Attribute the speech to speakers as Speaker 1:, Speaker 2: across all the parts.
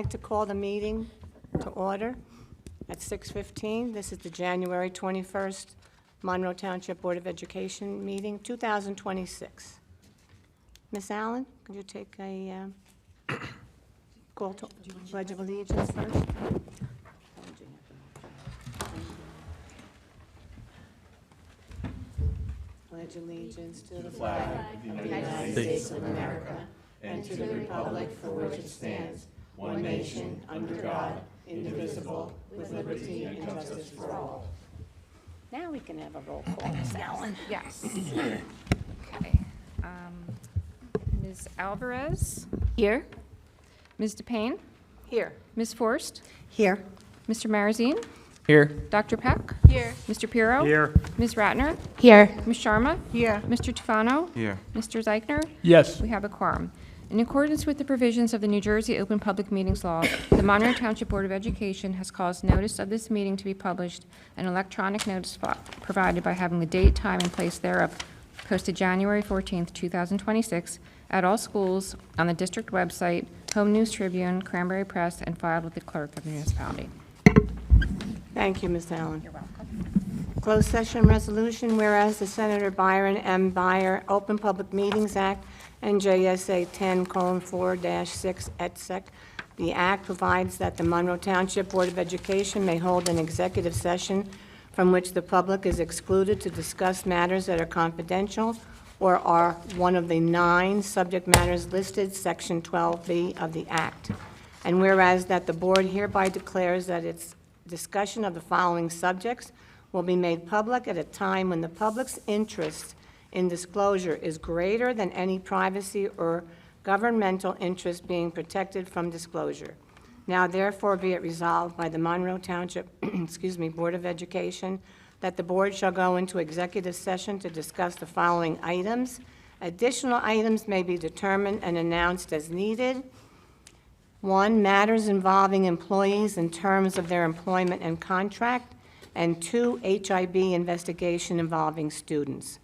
Speaker 1: like to call the meeting to order at 6:15. This is the January 21st Monroe Township Board of Education meeting, 2026. Ms. Allen, could you take a call to Pledge of Allegiance first? Pledge allegiance to the flag of the United States of America and to the republic for which it stands, one nation, under God, indivisible, with liberty and justice for all. Now we can have a roll call, Ms. Allen.
Speaker 2: Yes. Okay. Ms. Alvarez?
Speaker 3: Here.
Speaker 2: Ms. DePayne?
Speaker 1: Here.
Speaker 2: Ms. Forst?
Speaker 1: Here.
Speaker 2: Mr. Marazine?
Speaker 4: Here.
Speaker 2: Dr. Peck?
Speaker 3: Here.
Speaker 2: Mr. Pirro?
Speaker 4: Here.
Speaker 2: Ms. Ratner?
Speaker 3: Here.
Speaker 2: Ms. Sharma?
Speaker 1: Here.
Speaker 2: Mr. Tufano?
Speaker 4: Here.
Speaker 2: Mr. Zeichner?
Speaker 4: Yes.
Speaker 2: We have a quorum. In accordance with the provisions of the New Jersey Open Public Meetings Law, the Monroe Township Board of Education has caused notice of this meeting to be published and electronic notice provided by having the date, time, and place thereof posted January 14th, 2026, at all schools, on the district website, Home News Tribune, Cranberry Press, and filed with the clerk of the municipality.
Speaker 1: Thank you, Ms. Allen.
Speaker 2: You're welcome.
Speaker 1: Closed session resolution, whereas the Senator Byron M. Byer Open Public Meetings Act, NJSA 10:4-6 et sec. The act provides that the Monroe Township Board of Education may hold an executive session from which the public is excluded to discuss matters that are confidential or are one of the 9 subject matters listed, Section 12B of the Act. And whereas that the board hereby declares that its discussion of the following subjects will be made public at a time when the public's interest in disclosure is greater than any privacy or governmental interest being protected from disclosure. Now therefore be it resolved by the Monroe Township Board of Education that the board shall go into executive session to discuss the following items. Additional items may be determined and announced as needed. 1, matters involving employees in terms of their employment and contract, and 2, HIB investigation involving students.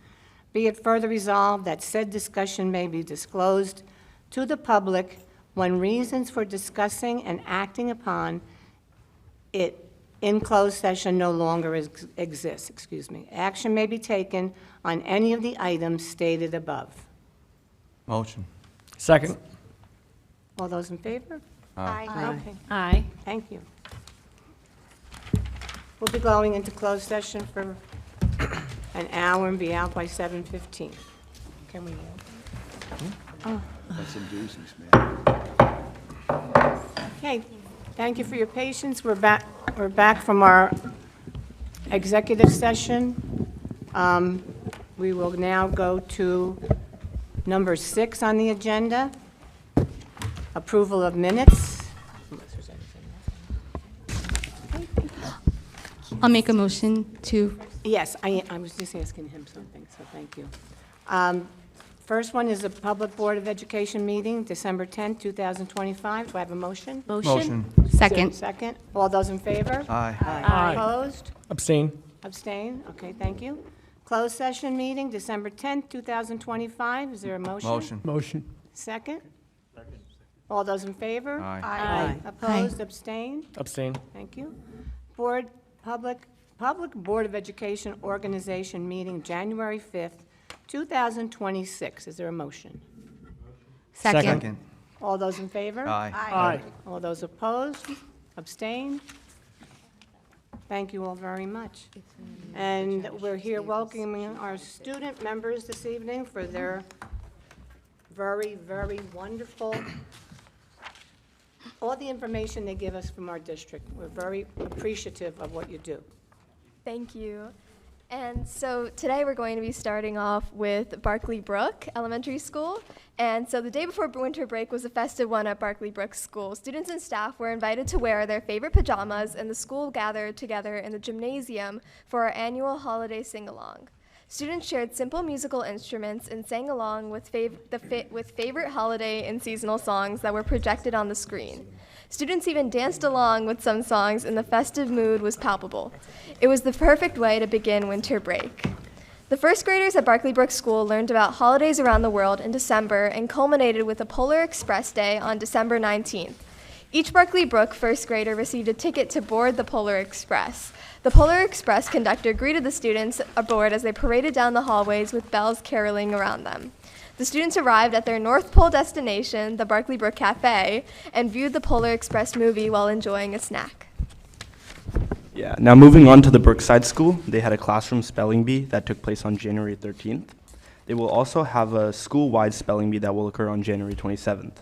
Speaker 1: Be it further resolved that said discussion may be disclosed to the public when reasons for discussing and acting upon it in closed session no longer exists. Action may be taken on any of the items stated above.
Speaker 4: Motion. Second.
Speaker 1: All those in favor?
Speaker 4: Aye.
Speaker 1: Okay,
Speaker 3: Aye.
Speaker 1: thank you. We'll be going into closed session for an hour and be out by 7:15. Can we?
Speaker 5: That's some doozies, man.
Speaker 1: Okay, thank you for your patience. We're back from our executive session. We will now go to number 6 on the agenda, approval of minutes.
Speaker 3: I'll make a motion to,
Speaker 1: Yes, I was just asking him something, so thank you. First one is the Public Board of Education meeting, December 10th, 2025. Do I have a motion?
Speaker 4: Motion.
Speaker 3: Second.
Speaker 1: Second. All those in favor?
Speaker 4: Aye.
Speaker 3: Aye.
Speaker 1: Opposed?
Speaker 4: Abstain.
Speaker 1: Abstain? Okay, thank you. Closed session meeting, December 10th, 2025. Is there a motion?
Speaker 4: Motion.
Speaker 6: Motion.
Speaker 1: Second? All those in favor?
Speaker 4: Aye.
Speaker 3: Aye.
Speaker 1: Opposed? Abstain?
Speaker 6: Abstain.
Speaker 1: Thank you. Public Board of Education Organization meeting, January 5th, 2026. Is there a motion?
Speaker 3: Second.
Speaker 1: All those in favor?
Speaker 4: Aye.
Speaker 6: Aye.
Speaker 1: All those opposed? Abstain? Thank you all very much. And we're here welcoming our student members this evening for their very, very wonderful, all the information they give us from our district. We're very appreciative of what you do.
Speaker 7: Thank you. And so today we're going to be starting off with Barclay Brook Elementary School. And so the day before winter break was a festive one at Barclay Brook School. Students and staff were invited to wear their favorite pajamas, and the school gathered together in the gymnasium for our annual holiday sing-along. Students shared simple musical instruments and sang along with favorite holiday and seasonal songs that were projected on the screen. Students even danced along with some songs, and the festive mood was palpable. It was the perfect way to begin winter break. The first graders at Barclay Brook School learned about holidays around the world in December and culminated with a Polar Express Day on December 19th. Each Barkley Brook first grader received a ticket to board the Polar Express. The Polar Express conductor greeted the students aboard as they paraded down the hallways with bells caroling around them. The students arrived at their North Pole destination, the Barkley Brook Cafe, and viewed the Polar Express movie while enjoying a snack.
Speaker 5: Yeah, now moving on to the Brookside School, they had a classroom spelling bee that took place on January 13th. They will also have a school-wide spelling bee that will occur on January 27th.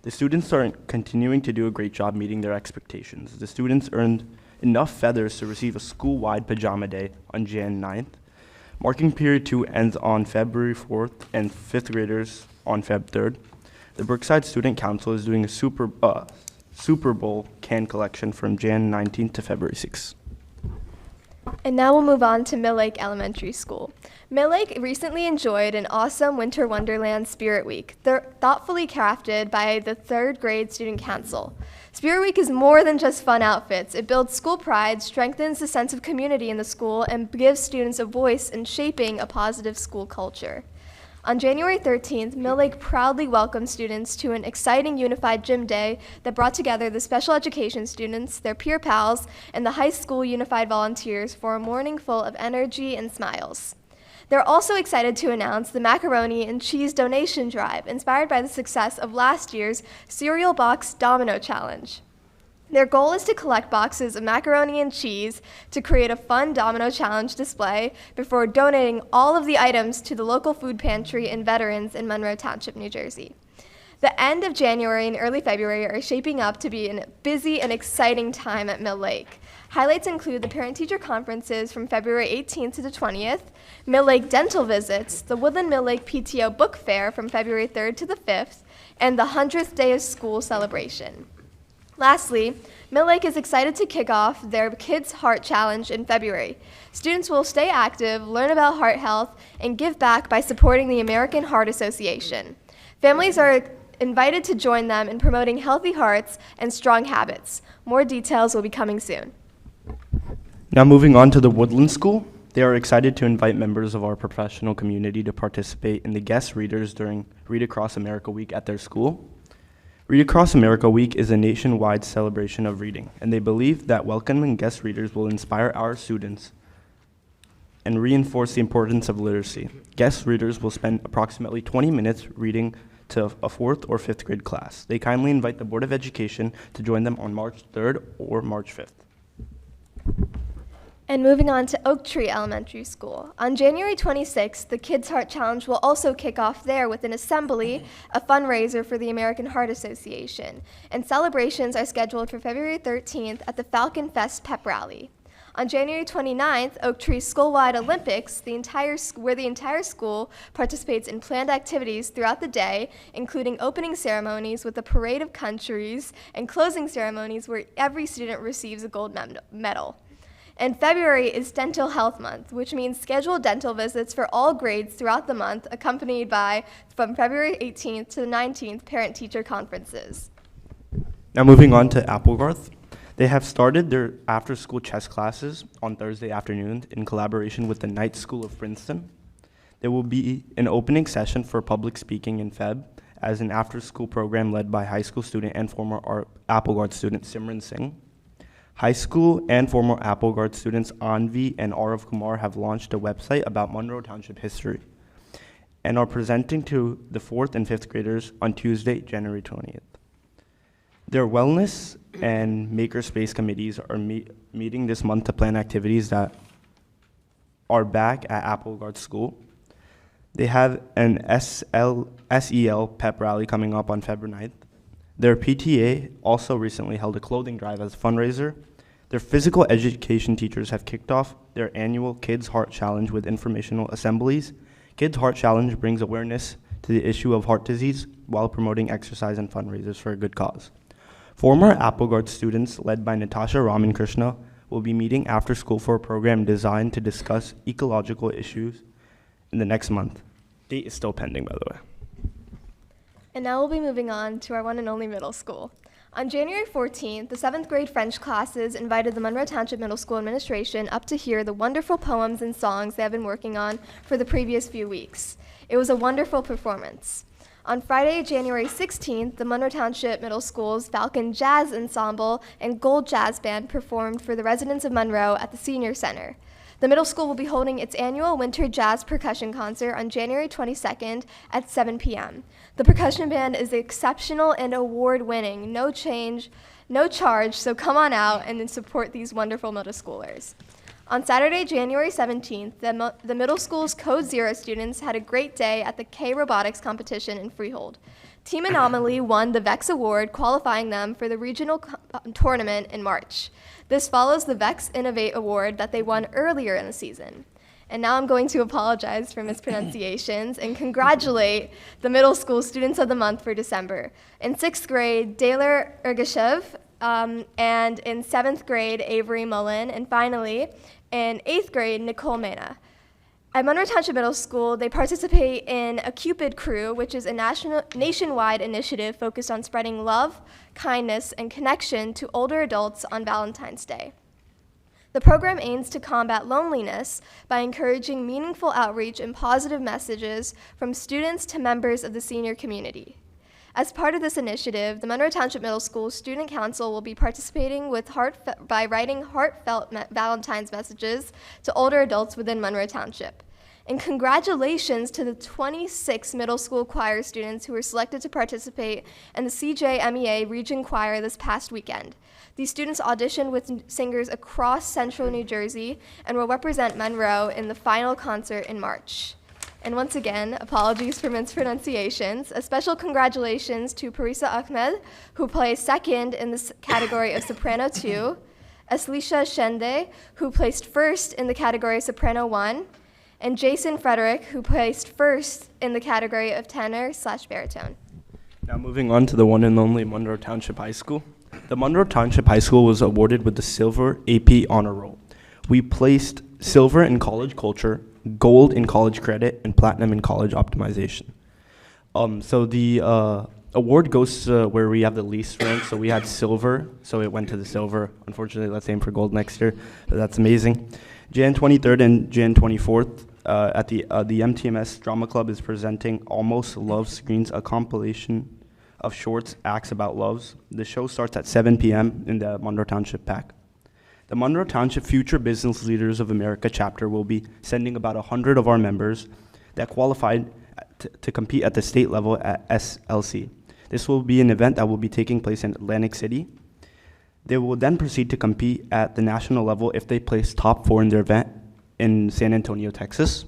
Speaker 5: The students are continuing to do a great job meeting their expectations. The students earned enough feathers to receive a school-wide pajama day on Jan 9th. Marking period 2 ends on February 4th and 5th graders on Feb 3rd. The Brookside Student Council is doing a Super Bowl can collection from Jan 19th to February 6th.
Speaker 7: And now we'll move on to Mill Lake Elementary School. Mill Lake recently enjoyed an awesome Winter Wonderland Spirit Week, thoughtfully crafted by the 3rd grade student council. Spirit Week is more than just fun outfits. It builds school pride, strengthens the sense of community in the school, and gives students a voice in shaping a positive school culture. On January 13th, Mill Lake proudly welcomed students to an exciting unified gym day that brought together the special education students, their peer pals, and the high school unified volunteers for a morning full of energy and smiles. They're also excited to announce the macaroni and cheese donation drive, inspired by the success of last year's cereal box domino challenge. Their goal is to collect boxes of macaroni and cheese to create a fun domino challenge display before donating all of the items to the local food pantry and veterans in Monroe Township, New Jersey. The end of January and early February are shaping up to be a busy and exciting time at Mill Lake. Highlights include the parent-teacher conferences from February 18th to the 20th, Mill Lake dental visits, the Woodland Mill Lake PTO book fair from February 3rd to the 5th, and the 100th day of school celebration. Lastly, Mill Lake is excited to kick off their Kids Heart Challenge in February. Students will stay active, learn about heart health, and give back by supporting the American Heart Association. Families are invited to join them in promoting healthy hearts and strong habits. More details will be coming soon.
Speaker 5: Now moving on to the Woodland School, they are excited to invite members of our professional community to participate in the guest readers during Read Across America Week at their school. Read Across America Week is a nationwide celebration of reading, and they believe that welcoming guest readers will inspire our students and reinforce the importance of literacy. Guest readers will spend approximately 20 minutes reading to a 4th or 5th grade class. They kindly invite the Board of Education to join them on March 3rd or March 5th.
Speaker 7: And moving on to Oak Tree Elementary School. On January 26th, the Kids Heart Challenge will also kick off there with an assembly, a fundraiser for the American Heart Association. And celebrations are scheduled for February 13th at the Falcon Fest Pep Rally. On January 29th, Oak Tree School-wide Olympics, where the entire school participates in planned activities throughout the day, including opening ceremonies with a parade of countries and closing ceremonies where every student receives a gold medal. And February is Dental Health Month, which means scheduled dental visits for all grades throughout the month, accompanied by, from February 18th to the 19th, parent-teacher conferences.
Speaker 5: Now moving on to Applegarth. They have started their after-school chess classes on Thursday afternoon in collaboration with the Knight School of Princeton. There will be an opening session for public speaking in Feb as an after-school program led by high school student and former Applegarth student Simran Singh. High school and former Applegarth students Anvi and Arav Kumar have launched a website about Monroe Township history and are presenting to the 4th and 5th graders on Tuesday, January 20th. Their wellness and makerspace committees are meeting this month to plan activities that are back at Applegarth School. They have an SEL pep rally coming up on February 9th. Their PTA also recently held a clothing drive as a fundraiser. Their physical education teachers have kicked off their annual Kids Heart Challenge with informational assemblies. Kids Heart Challenge brings awareness to the issue of heart disease while promoting exercise and fundraisers for a good cause. Former Applegarth students, led by Natasha Raman-Krishna, will be meeting after school for a program designed to discuss ecological issues in the next month. Date is still pending, by the way.
Speaker 7: And now we'll be moving on to our one and only middle school. On January 14th, the 7th grade French classes invited the Monroe Township Middle School administration up to hear the wonderful poems and songs they have been working on for the previous few weeks. It was a wonderful performance. On Friday, January 16th, the Monroe Township Middle School's Falcon Jazz Ensemble and Gold Jazz Band performed for the residents of Monroe at the Senior Center. The middle school will be holding its annual Winter Jazz Percussion Concert on January 22nd at 7 p.m. The percussion band is exceptional and award-winning, no charge, so come on out and support these wonderful middle schoolers. On Saturday, January 17th, the middle school's Code Zero students had a great day at the K Robotics competition in Freehold. Team Anomaly won the VEX Award, qualifying them for the regional tournament in March. This follows the VEX Innovate Award that they won earlier in the season. And now I'm going to apologize for mispronunciations and congratulate the middle school students of the month for December. In 6th grade, Daler Ergashev, and in 7th grade, Avery Mullen, and finally, in 8th grade, Nicole Mena. At Monroe Township Middle School, they participate in a Cupid Crew, which is a nationwide initiative focused on spreading love, kindness, and connection to older adults on Valentine's Day. The program aims to combat loneliness by encouraging meaningful outreach and positive messages from students to members of the senior community. As part of this initiative, the Monroe Township Middle School Student Council will be participating by writing heartfelt Valentine's messages to older adults within Monroe Township. And congratulations to the 26 middle school choir students who were selected to participate in the CJMEA Region Choir this past weekend. These students auditioned with singers across central New Jersey and will represent Monroe in the final concert in March. And once again, apologies for mispronunciations. A special congratulations to Parisa Ahmed, who placed second in the category of Soprano 2, Aslisha Shende, who placed first in the category of Soprano 1, and Jason Frederick, who placed first in the category of tenor/baritone.
Speaker 5: Now moving on to the one and only Monroe Township High School. The Monroe Township High School was awarded with the Silver AP Honor Roll. We placed Silver in College Culture, Gold in College Credit, and Platinum in College Optimization. So the award goes to where we have the least rank. So we had Silver, so it went to the Silver. Unfortunately, let's aim for Gold next year. But that's amazing. Jan 23rd and Jan 24th at the MTMS Drama Club is presenting Almost Love Screens, a compilation of shorts, acts about loves. The show starts at 7 p.m. in the Monroe Township PAC. The Monroe Township Future Business Leaders of America chapter will be sending about 100 of our members that qualified to compete at the state level at SLC. This will be an event that will be taking place in Atlantic City. They will then proceed to compete at the national level if they place top 4 in their event in San Antonio, Texas.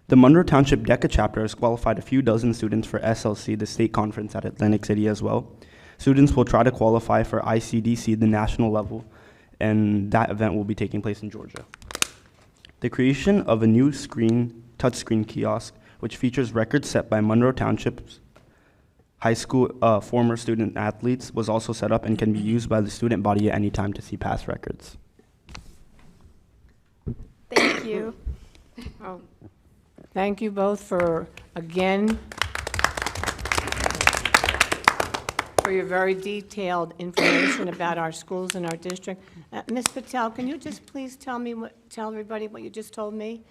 Speaker 5: The Monroe Township DECA chapter has qualified a few dozen students for SLC, the state conference at Atlantic City as well. Students will try to qualify for ICDC, the national level, and that event will be taking place in Georgia. The creation of a new touchscreen kiosk, which features records set by Monroe Township's high school former student athletes, was also set up and can be used by the student body at any time to see past records.
Speaker 7: Thank you.
Speaker 1: Oh, thank you both for, again, for your very detailed information about our schools and our district. Ms. Patel, can you just please tell everybody what you just told me?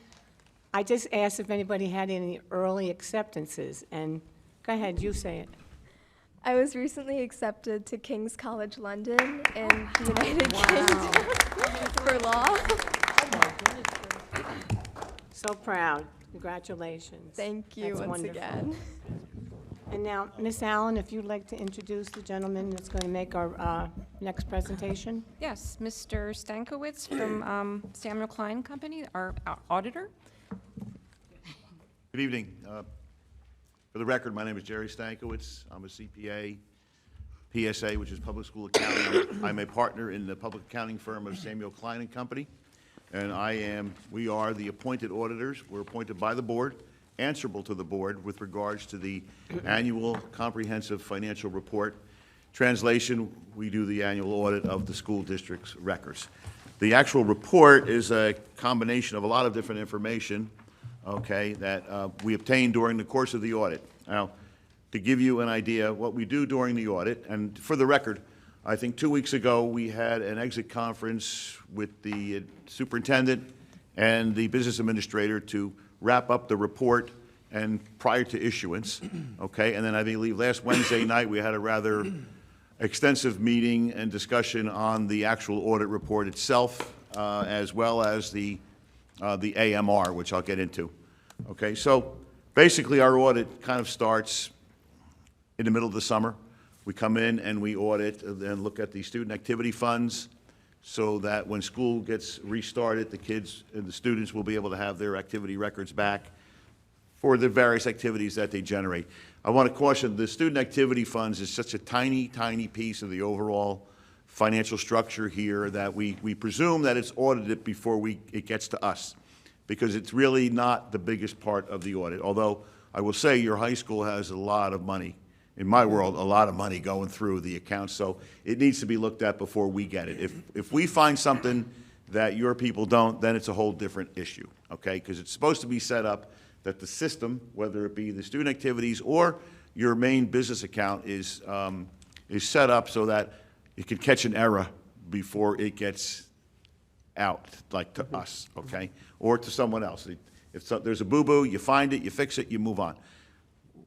Speaker 1: I just asked if anybody had any early acceptances, and go ahead, you say it.
Speaker 7: I was recently accepted to King's College London in the United Kingdom for law.
Speaker 1: So proud. Congratulations.
Speaker 7: Thank you
Speaker 1: That's
Speaker 7: once
Speaker 1: wonderful.
Speaker 7: again.
Speaker 1: And now, Ms. Allen, if you'd like to introduce the gentleman that's going to make our next presentation.
Speaker 2: Yes, Mr. Stankiewicz from Samuel Klein Company, our auditor.
Speaker 6: Good evening. For the record, my name is Jerry Stankiewicz. I'm a CPA, PSA, which is Public School Accounting. I'm a partner in the public accounting firm of Samuel Klein and Company, and we are the appointed auditors. We're appointed by the board, answerable to the board with regards to the annual comprehensive financial report. Translation, we do the annual audit of the school district's records. The actual report is a combination of a lot of different information, okay, that we obtained during the course of the audit. Now, to give you an idea what we do during the audit, and for the record, I think 2 weeks ago we had an exit conference with the superintendent and the business administrator to wrap up the report and prior to issuance, okay? And then I believe last Wednesday night, we had a rather extensive meeting and discussion on the actual audit report itself, as well as the AMR, which I'll get into. Okay, so basically our audit kind of starts in the middle of the summer. We come in and we audit and look at the student activity funds so that when school gets restarted, the kids and the students will be able to have their activity records back for the various activities that they generate. I want to caution, the student activity funds is such a tiny, tiny piece of the overall financial structure here that we presume that it's audited before it gets to us, because it's really not the biggest part of the audit. Although I will say your high school has a lot of money, in my world, a lot of money going through the accounts, so it needs to be looked at before we get it. If we find something that your people don't, then it's a whole different issue, okay? Because it's supposed to be set up that the system, whether it be the student activities or your main business account, is set up so that it can catch an error before it gets out, like to us, okay? Or to someone else. If there's a boo-boo, you find it, you fix it, you move on.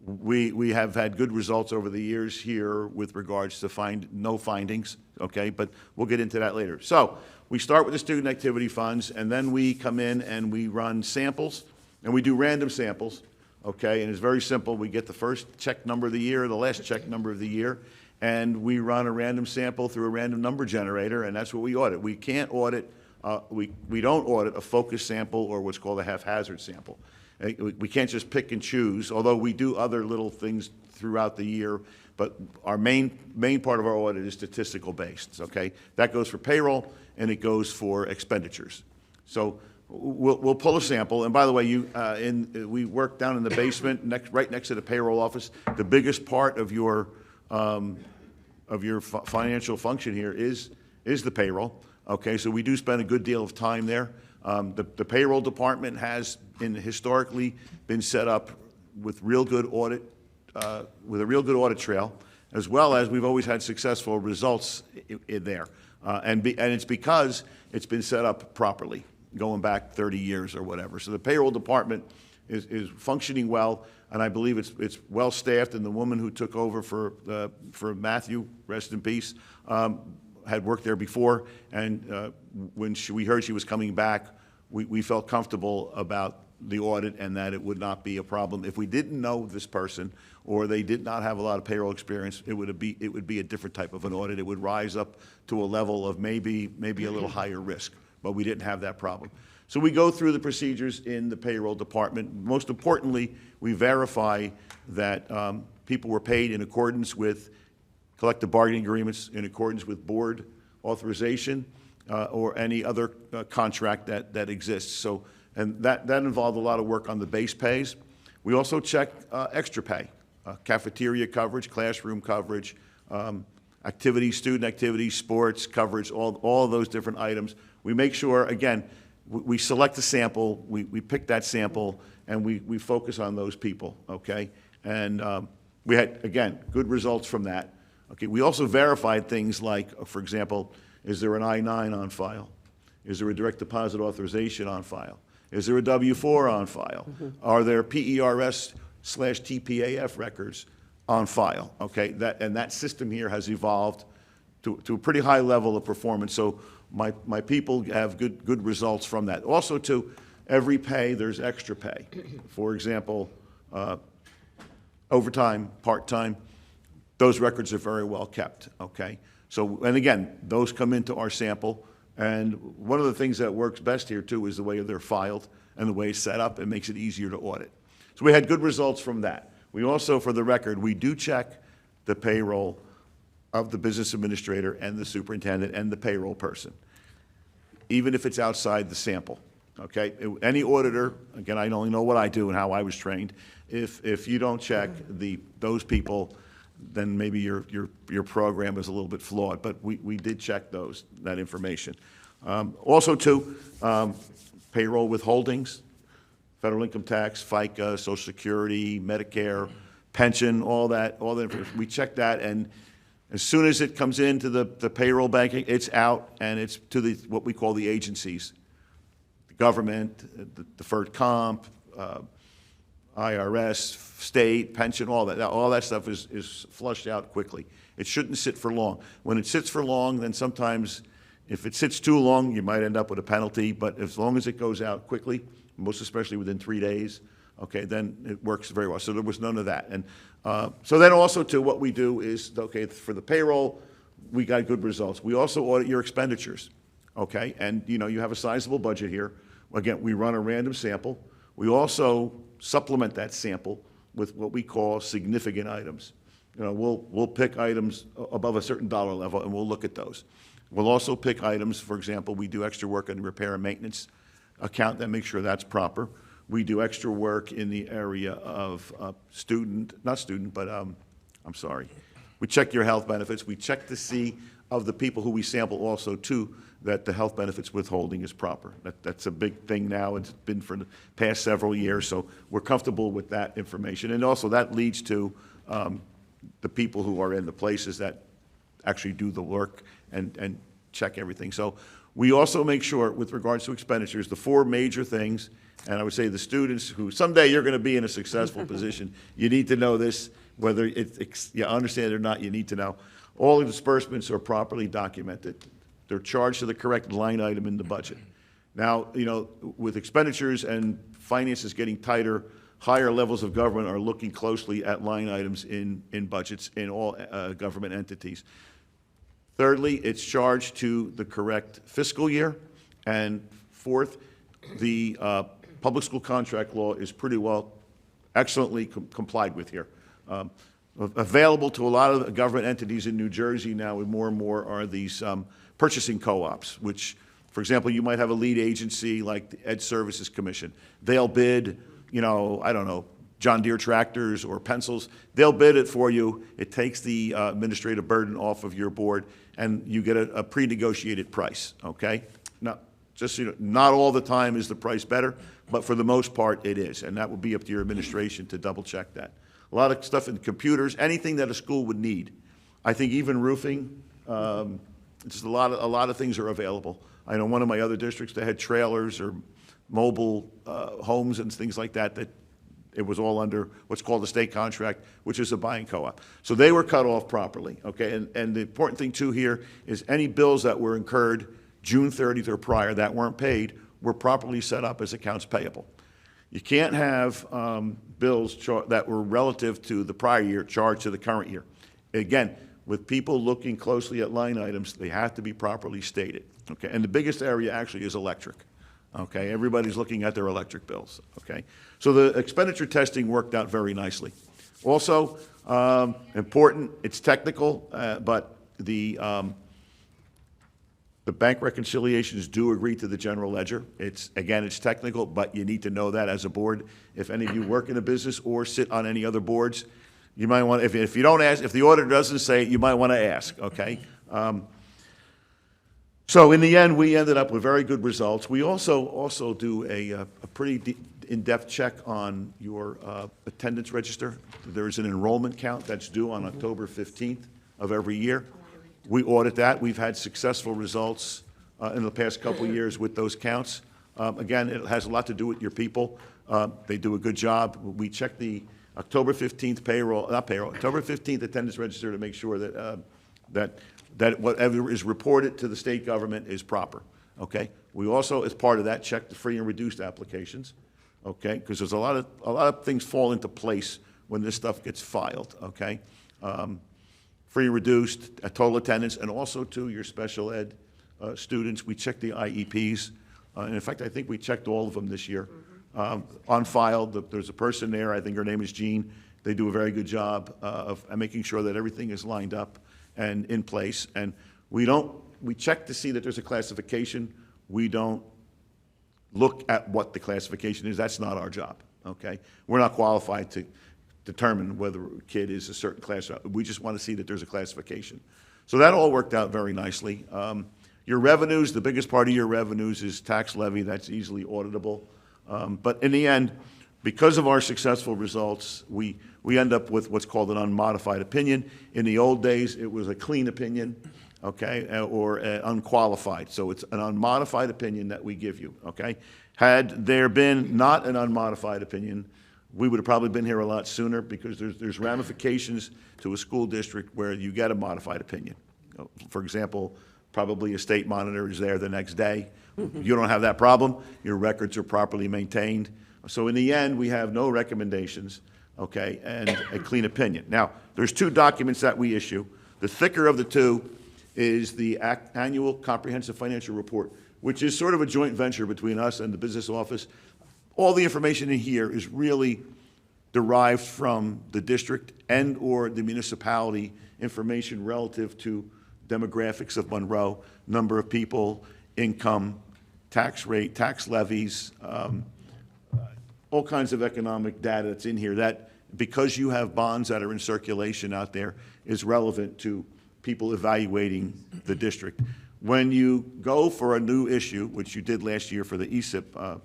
Speaker 6: We have had good results over the years here with regards to no findings, okay? But we'll get into that later. So we start with the student activity funds, and then we come in and we run samples. And we do random samples, okay? And it's very simple. We get the first check number of the year, the last check number of the year, and we run a random sample through a random number generator, and that's what we audit. We can't audit, we don't audit a focus sample or what's called a haphazard sample. We can't just pick and choose, although we do other little things throughout the year, but our main part of our audit is statistical based, okay? That goes for payroll, and it goes for expenditures. So we'll pull a sample, and by the way, we work down in the basement, right next to the payroll office. The biggest part of your financial function here is the payroll. Okay, so we do spend a good deal of time there. The payroll department has historically been set up with a real good audit trail, as well as we've always had successful results in there, and it's because it's been set up properly, going back 30 years or whatever. So the payroll department is functioning well, and I believe it's well staffed. And the woman who took over for Matthew, rest in peace, had worked there before. And when we heard she was coming back, we felt comfortable about the audit and that it would not be a problem. If we didn't know this person or they did not have a lot of payroll experience, it would be a different type of an audit. It would rise up to a level of maybe a little higher risk. But we didn't have that problem. So we go through the procedures in the payroll department. Most importantly, we verify that people were paid in accordance with collective bargaining agreements, in accordance with board authorization, or any other contract that exists. So, and that involved a lot of work on the base pays. We also check extra pay, cafeteria coverage, classroom coverage, student activities, sports coverage, all of those different items. We make sure, again, we select a sample, we pick that sample, and we focus on those people, okay? And we had, again, good results from that. Okay, we also verified things like, for example, is there an I-9 on file? Is there a direct deposit authorization on file? Is there a W-4 on file? Are there PERS/TPAF records on file? Okay, that system here has evolved to a pretty high level of performance. So my people have good results from that. Also, to every pay, there's extra pay. For example, overtime, part-time, those records are very well kept, okay? So, and again, those come into our sample, and one of the things that works best here, too, is the way they're filed and the way it's set up. It makes it easier to audit. So we had good results from that. We also, for the record, we do check the payroll of the business administrator and the superintendent and the payroll person, even if it's outside the sample, okay? Any auditor, again, I only know what I do and how I was trained. If you don't check those people, then maybe your program is a little bit flawed. But we did check that information. Also, too, payroll withholdings, federal income tax, FICA, Social Security, Medicare, pension, all that information. We check that, and as soon as it comes into the payroll banking, it's out, and it's to what we call the agencies, the government, the deferred comp, IRS, state, pension, all that. All that stuff is flushed out quickly. It shouldn't sit for long. When it sits for long, then sometimes, if it sits too long, you might end up with a penalty, but as long as it goes out quickly, most especially within 3 days, okay, then it works very well. So there was none of that. And so then also, too, what we do is, okay, for the payroll, we got good results. We also audit your expenditures, okay? And, you know, you have a sizable budget here. Again, we run a random sample. We also supplement that sample with what we call significant items. You know, we'll pick items above a certain dollar level, and we'll look at those. We'll also pick items, for example, we do extra work on the repair and maintenance account that makes sure that's proper. We do extra work in the area of I'm sorry. We check your health benefits. We check to see of the people who we sample also too, that the health benefits withholding is proper. That's a big thing now. It's been for the past several years, so we're comfortable with that information. And also that leads to the people who are in the places that actually do the work and check everything. So we also make sure, with regards to expenditures, the 4 major things, and I would say the students who, someday you're going to be in a successful position, you need to know this, whether you understand it or not, you need to know. All the disbursements are properly documented. They're charged to the correct line item in the budget. Now, you know, with expenditures and finances getting tighter, higher levels of government are looking closely at line items in budgets in all government entities. Thirdly, it's charged to the correct fiscal year. And fourth, the public school contract law is pretty well, excellently complied with here. Available to a lot of the government entities in New Jersey now, and more are these purchasing co-ops, which, for example, you might have a lead agency like the Ed Services Commission. They'll bid, you know, I don't know, John Deere tractors or pencils. They'll bid it for you. It takes the administrative burden off of your board, and you get a pre-negotiated price, okay? Now, just so you know, not all the time is the price better, but for the most part, it is, and that will be up to your administration to double-check that. A lot of stuff in computers, anything that a school would need. I think even roofing, just a lot of things are available. I know one of my other districts, they had trailers or mobile homes and things like that, that it was all under what's called a state contract, which is a buying co-op. So they were cut off properly, okay? And the important thing too here is any bills that were incurred June 30th or prior that weren't paid were properly set up as accounts payable. You can't have bills that were relative to the prior year charged to the current year. Again, with people looking closely at line items, they have to be properly stated, okay? And the biggest area actually is electric, okay? Everybody's looking at their electric bills, okay? So the expenditure testing worked out very nicely. Also, important, it's technical, but the bank reconciliations do agree to the general ledger. Again, it's technical, but you need to know that as a board. If any of you work in a business or sit on any other boards, you might want, if you don't ask, if the auditor doesn't say it, you might want to ask, okay? So in the end, we ended up with very good results. We also do a pretty in-depth check on your attendance register. There's an enrollment count that's due on October 15th of every year. We audit that. We've had successful results in the past couple of years with those counts. Again, it has a lot to do with your people. They do a good job. We check the October 15th October 15th attendance register to make sure that that whatever is reported to the state government is proper, okay? We also, as part of that, check the free and reduced applications, okay? Because there's a lot of things fall into place when this stuff gets filed, okay? Free and reduced, total attendance, and also to your special ed students. We check the IEPs. And in fact, I think we checked all of them this year. On file, there's a person there, I think her name is Jean. They do a very good job of making sure that everything is lined up and in place. And we check to see that there's a classification. We don't look at what the classification is. That's not our job, okay? We're not qualified to determine whether a kid is a certain class. We just want to see that there's a classification. So that all worked out very nicely. Your revenues, the biggest part of your revenues is tax levy. That's easily auditable. But in the end, because of our successful results, we end up with what's called an unmodified opinion. In the old days, it was a clean opinion, okay, or unqualified. So it's an unmodified opinion that we give you, okay? Had there been not an unmodified opinion, we would have probably been here a lot sooner because there's ramifications to a school district where you get a modified opinion. For example, probably a state monitor is there the next day. You don't have that problem. Your records are properly maintained. So in the end, we have no recommendations, okay, and a clean opinion. Now, there's two documents that we issue. The thicker of the two is the annual comprehensive financial report, which is sort of a joint venture between us and the business office. All the information in here is really derived from the district and/or the municipality information relative to demographics of Monroe, number of people, income, tax rate, tax levies, all kinds of economic data that's in here that, because you have bonds that are in circulation out there, is relevant to people evaluating the district. When you go for a new issue, which you did last year for the ESIP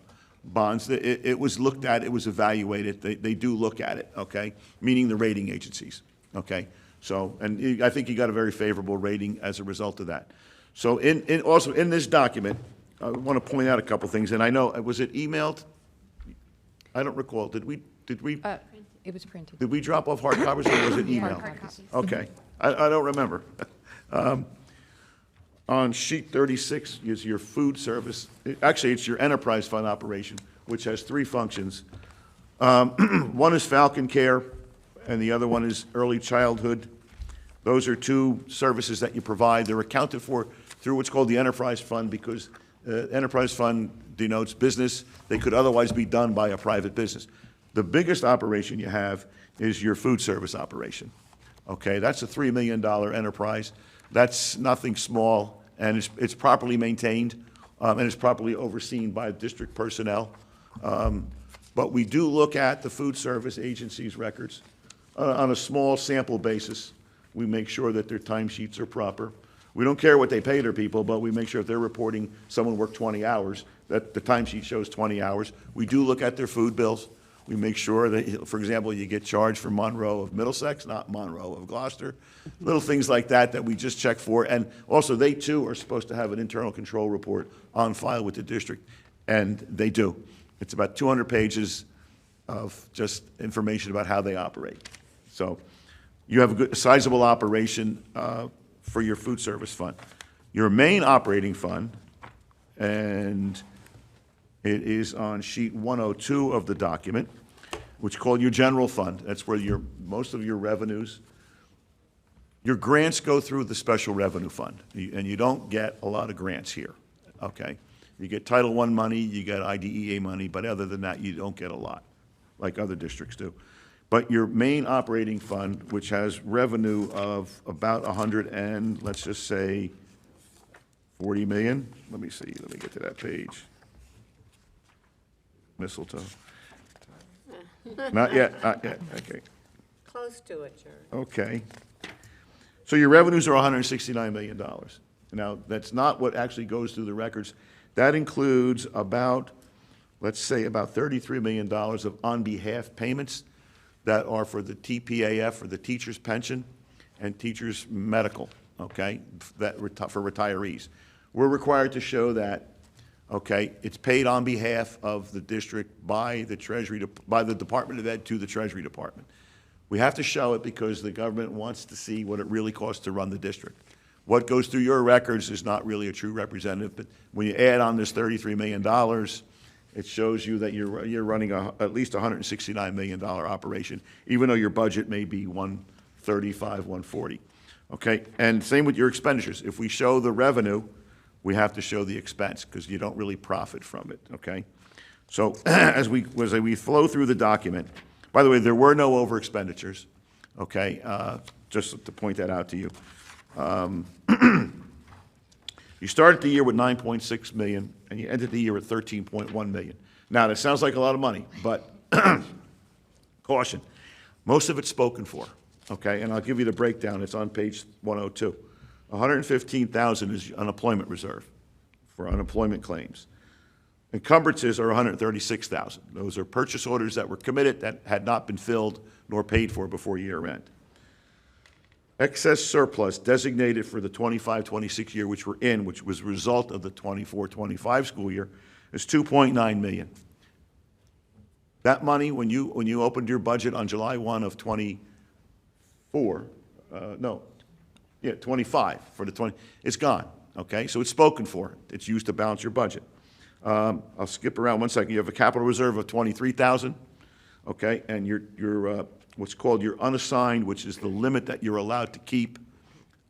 Speaker 6: bonds, it was looked at, it was evaluated. They do look at it, okay? Meaning the rating agencies, okay? So, and I think you got a very favorable rating as a result of that. So also in this document, I want to point out a couple things, and I know, was it emailed? I don't recall. Did we
Speaker 2: It was printed.
Speaker 6: did we drop off hard copies or was it emailed?
Speaker 2: Hard copies.
Speaker 6: Okay, I don't remember. On sheet 36 is your food service. Actually, it's your enterprise fund operation, which has three functions. One is Falcon Care, and the other one is early childhood. Those are two services that you provide. They're accounted for through what's called the enterprise fund because enterprise fund denotes business. They could otherwise be done by a private business. The biggest operation you have is your food service operation. Okay, that's a $3 million enterprise. That's nothing small, and it's properly maintained, and it's properly overseen by district personnel. But we do look at the food service agency's records on a small sample basis. We make sure that their timesheets are proper. We don't care what they pay their people, but we make sure if they're reporting someone worked 20 hours, that the timesheet shows 20 hours. We do look at their food bills. We make sure that, for example, you get charged for Monroe of Middlesex, not Monroe of Gloucester. Little things like that that we just check for. And also, they too are supposed to have an internal control report on file with the district, and they do. It's about 200 pages of just information about how they operate. So you have a good, sizable operation for your food service fund. Your main operating fund, and it is on sheet 102 of the document, which is called your general fund. That's where most of your revenues, your grants go through the special revenue fund, and you don't get a lot of grants here, okay? You get Title I money, you get IDEA money, but other than that, you don't get a lot, like other districts do. But your main operating fund, which has revenue of about 100 and, let's just say, 40 million. Let me see, let me get to that page. Mistletoe. Not yet, okay.
Speaker 1: Close to it, Jerry.
Speaker 6: Okay. So your revenues are $169 million. Now, that's not what actually goes through the records. That includes about, let's say, about $33 million of on-behalf payments that are for the TPAF, for the teacher's pension, and teacher's medical, okay, for retirees. We're required to show that, okay, it's paid on behalf of the district by the Treasury, by the Department of Ed to the Treasury Department. We have to show it because the government wants to see what it really costs to run the district. What goes through your records is not really a true representative, but when you add on this $33 million, it shows you that you're running at least $169 million operation, even though your budget may be 135, 140. Okay, and same with your expenditures. If we show the revenue, we have to show the expense because you don't really profit from it. Okay, so as we flow through the document, by the way, there were no over expenditures. Okay, just to point that out to you. You started the year with 9.6 million, and you ended the year at 13.1 million. Now, that sounds like a lot of money, but caution, most of it's spoken for, okay? And I'll give you the breakdown. It's on page 102. 115,000 is unemployment reserve for unemployment claims. Encumbrances are 136,000. Those are purchase orders that were committed that had not been filled nor paid for before year end. Excess surplus designated for the 25-26 year, which we're in, which was a result of the 24-25 school year, is 2.9 million. That money, when you opened your budget on July 1 of 25 for the 20, it's gone, okay? So it's spoken for. It's used to balance your budget. I'll skip around one second. You have a capital reserve of 23,000, okay? And your what's called your unassigned, which is the limit that you're allowed to keep,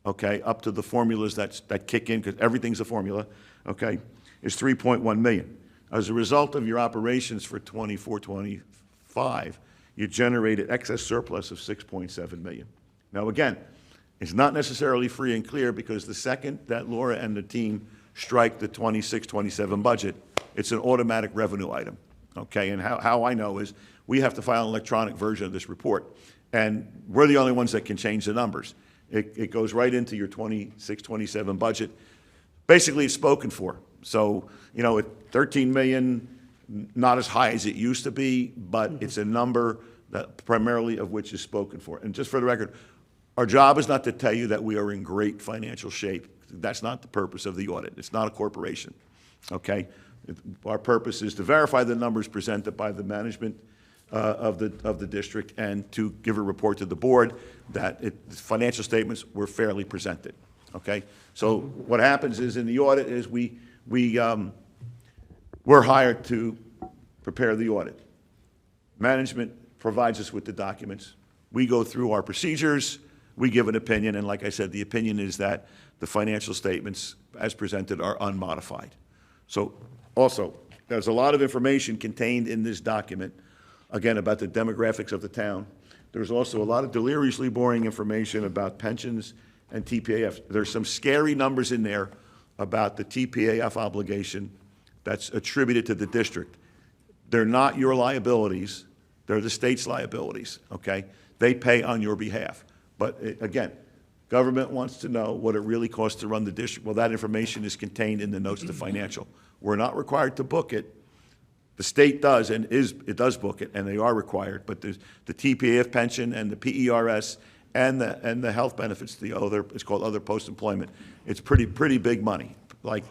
Speaker 6: okay, up to the formulas that kick in, because everything's a formula, okay, is 3.1 million. As a result of your operations for 24, 25, you generated excess surplus of 6.7 million. Now, again, it's not necessarily free and clear, because the second that Laura and the team strike the 26, 27 budget, it's an automatic revenue item, okay? And how I know is we have to file an electronic version of this report, and we're the only ones that can change the numbers. It goes right into your 26, 27 budget. Basically, it's spoken for. So, you know, at 13 million, not as high as it used to be, but it's a number that primarily of which is spoken for. And just for the record, our job is not to tell you that we are in great financial shape. That's not the purpose of the audit. It's not a corporation, okay? Our purpose is to verify the numbers presented by the management of the district, and to give a report to the board that the financial statements were fairly presented, okay? So what happens is in the audit is we're hired to prepare the audit. Management provides us with the documents. We go through our procedures, we give an opinion, and like I said, the opinion is that the financial statements as presented are unmodified. So also, there's a lot of information contained in this document, again, about the demographics of the town. There's also a lot of deliriously boring information about pensions and TPAF. There's some scary numbers in there about the TPAF obligation that's attributed to the district. They're not your liabilities, they're the state's liabilities, okay? They pay on your behalf. But again, government wants to know what it really costs to run the district. Well, that information is contained in the notes to financial. We're not required to book it. The state does, and it does book it, and they are required, but there's the TPAF pension and the PERS and the health benefits, it's called other post-employment. It's pretty big money, like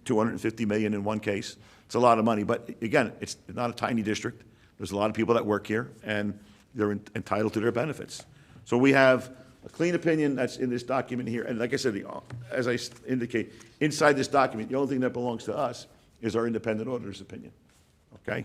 Speaker 6: 250 million in one case. It's a lot of money, but again, it's not a tiny district. There's a lot of people that work here, and they're entitled to their benefits. So we have a clean opinion that's in this document here, and like I said, as I indicate, inside this document, the only thing that belongs to us is our independent auditor's opinion, okay?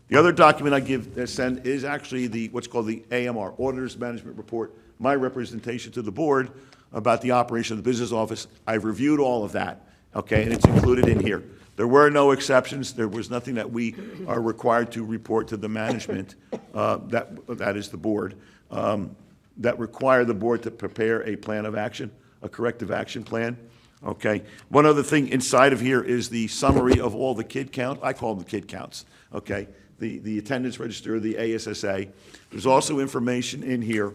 Speaker 6: The other document I send is actually what's called the AMR, Auditor's Management Report, my representation to the board about the operation of the business office. I've reviewed all of that, okay, and it's included in here. There were no exceptions. There was nothing that we are required to report to the management, that is the board, that require the board to prepare a plan of action, a corrective action plan. Okay. One other thing inside of here is the summary of all the kid count. I call them the kid counts. Okay. The attendance register, the ASSA. There's also information in here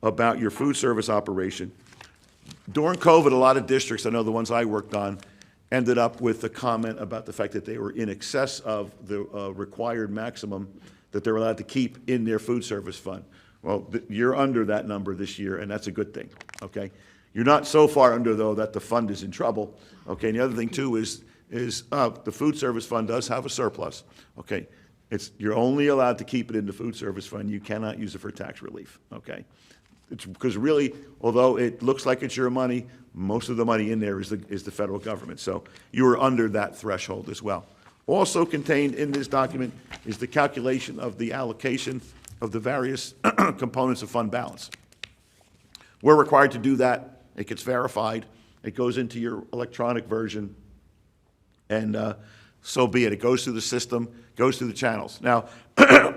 Speaker 6: about your food service operation. During COVID, a lot of districts, I know the ones I worked on, ended up with a comment about the fact that they were in excess of the required maximum that they're allowed to keep in their food service fund. Well, you're under that number this year, and that's a good thing. Okay. You're not so far under, though, that the fund is in trouble, okay? And the other thing, too, is the food service fund does have a surplus, okay? You're only allowed to keep it in the food service fund. You cannot use it for tax relief, okay? It's because really, although it looks like it's your money, most of the money in there is the federal government. So you are under that threshold as well. Also contained in this document is the calculation of the allocation of the various components of fund balance. We're required to do that. It gets verified. It goes into your electronic version, and so be it. It goes through the system, goes through the channels. Now,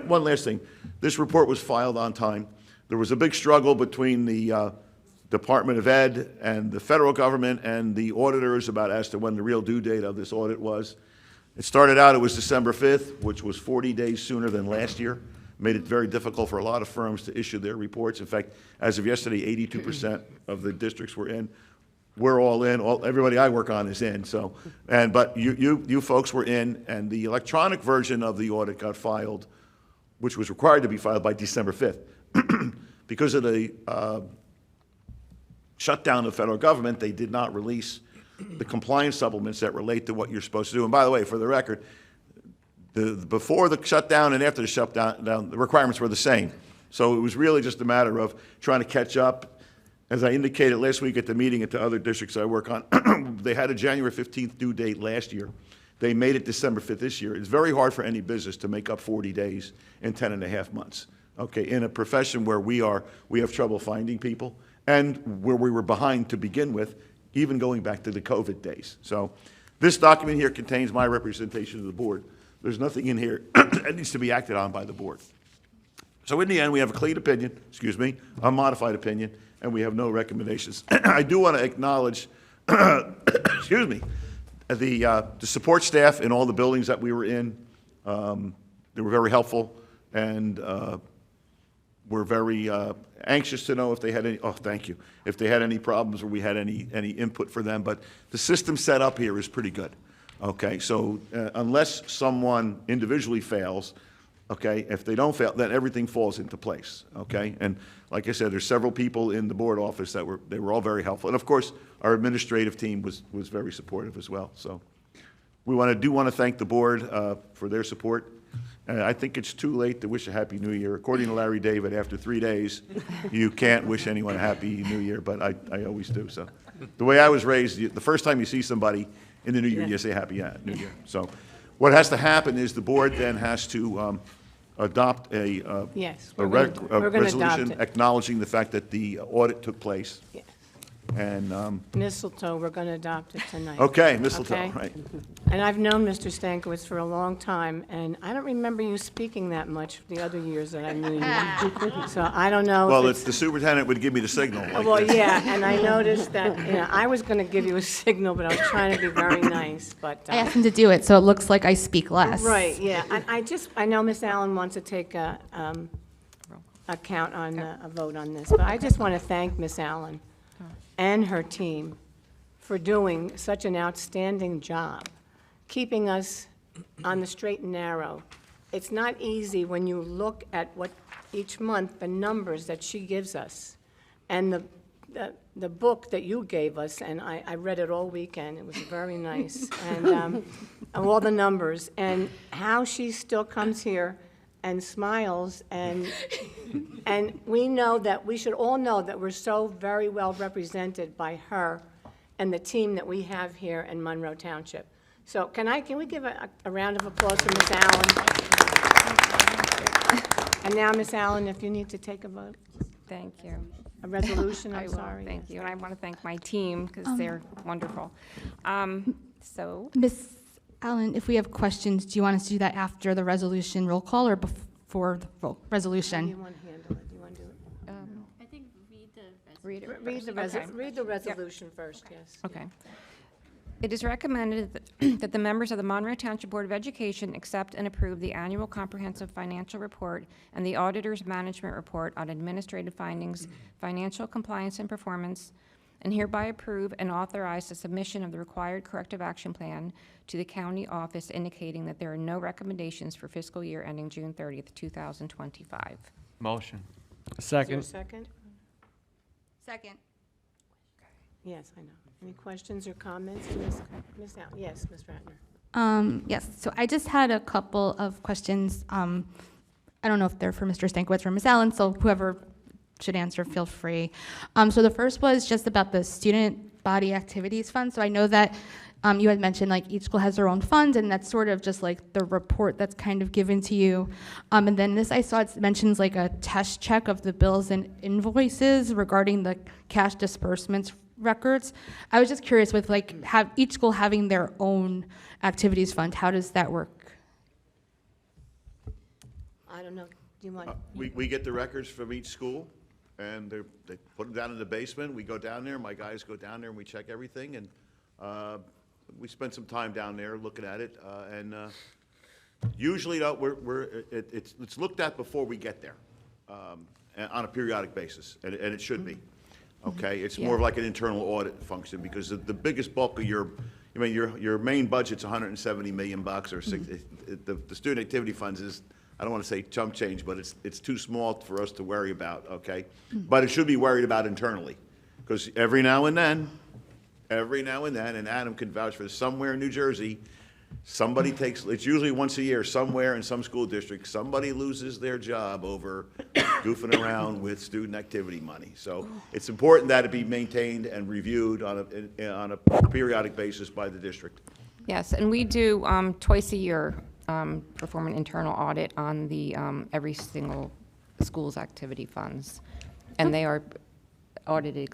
Speaker 6: one last thing. This report was filed on time. There was a big struggle between the Department of Ed and the federal government and the auditors as to when the real due date of this audit was. It started out, it was December 5th, which was 40 days sooner than last year. Made it very difficult for a lot of firms to issue their reports. In fact, as of yesterday, 82% of the districts were in. We're all in. Everybody I work on is in. So, but you folks were in, and the electronic version of the audit got filed, which was required to be filed by December 5th. Because of the shutdown of the federal government, they did not release the compliance supplements that relate to what you're supposed to do. And by the way, for the record, before the shutdown and after the shutdown, the requirements were the same. So it was really just a matter of trying to catch up. As I indicated last week at the meeting at the other districts I work on, they had a January 15th due date last year. They made it December 5th this year. It's very hard for any business to make up 40 days in 10 and a half months. Okay, in a profession where we have trouble finding people, and where we were behind to begin with, even going back to the COVID days. So this document here contains my representation of the board. There's nothing in here that needs to be acted on by the board. So in the end, we have a clean opinion, a modified opinion, and we have no recommendations. I do want to acknowledge, the support staff in all the buildings that we were in. They were very helpful, and we're very anxious to know if they had any, if they had any problems or we had any input for them. But the system set up here is pretty good. Okay, so unless someone individually fails, okay, if they don't fail, then everything falls into place, okay? And like I said, there's several people in the board office that they were all very helpful. And of course, our administrative team was very supportive as well. So we want to thank the board for their support. I think it's too late to wish a Happy New Year. According to Larry David, after 3 days, you can't wish anyone a Happy New Year, but I always do. So the way I was raised, the first time you see somebody in the New Year, you say Happy New Year. So what has to happen is the board then has to adopt a
Speaker 1: Yes, we're gonna adopt
Speaker 6: resolution
Speaker 1: it.
Speaker 6: acknowledging the fact that the audit took place.
Speaker 1: Yes.
Speaker 6: And,
Speaker 1: Mistletoe, we're going to adopt it tonight.
Speaker 6: okay, mistletoe,
Speaker 1: Okay.
Speaker 6: right.
Speaker 1: And I've known Mr. Stankiewicz for a long time, and I don't remember you speaking that much the other years that I knew you. So I don't know.
Speaker 6: Well,
Speaker 1: if
Speaker 6: it's the superintendent would give me the signal. like
Speaker 1: Well,
Speaker 6: this.
Speaker 1: yeah, and I noticed that, I was going to give you a signal, but I was trying to be very nice, but.
Speaker 3: I asked him to do it, so it looks like I speak less.
Speaker 1: Right, yeah. I know Miss Allen wants to take a count on, a vote on this, but I just want to thank Miss Allen and her team for doing such an outstanding job, keeping us on the straight and narrow. It's not easy when you look at what each month, the numbers that she gives us, and the book that you gave us, and I read it all weekend. It was very nice, and all the numbers, and how she still comes here and smiles, and we know that, we should all know that we're so very well represented by her and the team that we have here in Monroe Township. So can we give a round of applause for Miss Allen? And now, Miss Allen, if you need to take a vote,
Speaker 2: Thank you.
Speaker 1: a resolution,
Speaker 2: I
Speaker 1: I'm
Speaker 2: will,
Speaker 1: sorry.
Speaker 2: thank you. And I want to thank my team because they're wonderful. So,
Speaker 3: Ms. Allen, if we have questions, do you want us to do that after the resolution roll call or before the
Speaker 1: How do you
Speaker 3: resolution?
Speaker 1: want to handle it? Do you want to do it?
Speaker 8: I think
Speaker 2: read it
Speaker 1: Read the resolution first, yes.
Speaker 2: Okay. It is recommended that the members of the Monroe Township Board of Education accept and approve the annual comprehensive financial report and the auditor's management report on administrative findings, financial compliance and performance, and hereby approve and authorize the submission of the required corrective action plan to the county office indicating that there are no recommendations for fiscal year ending June 30th, 2025.
Speaker 4: Motion.
Speaker 1: Is there a
Speaker 4: Second.
Speaker 1: second?
Speaker 3: Second.
Speaker 1: Yes, I know. Any questions or comments to Ms. Allen? Yes, Ms. Ratner.
Speaker 3: Yes, so I just had a couple of questions. I don't know if they're for Mr. Stankiewicz or Ms. Allen, so whoever should answer, feel free. So the first was just about the student body activities fund. So I know that you had mentioned like each school has their own fund, and that's sort of just like the report that's kind of given to you. And then this, I saw it mentions like a test check of the bills and invoices regarding the cash disbursements records. I was just curious with like each school having their own activities fund, how does that work?
Speaker 1: I don't know. Do you want?
Speaker 6: We get the records from each school, and they put them down in the basement. We go down there, my guys go down there, and we check everything, and we spend some time down there looking at it, and usually, it's looked at before we get there, on a periodic basis, and it should be. Okay, it's more of like an internal audit function, because the biggest bulk of your main budget's 170 million bucks, or the student activity funds is, I don't want to say chump change, but it's too small for us to worry about, okay? But it should be worried about internally, because every now and then, and Adam can vouch for this, somewhere in New Jersey, Somebody takes, it's usually once a year, somewhere in some school district, somebody loses their job over goofing around with student activity money. So it's important that it be maintained and reviewed on a periodic basis by the district.
Speaker 2: Yes, and we do twice a year perform an internal audit on the every single school's activity funds. And they are audited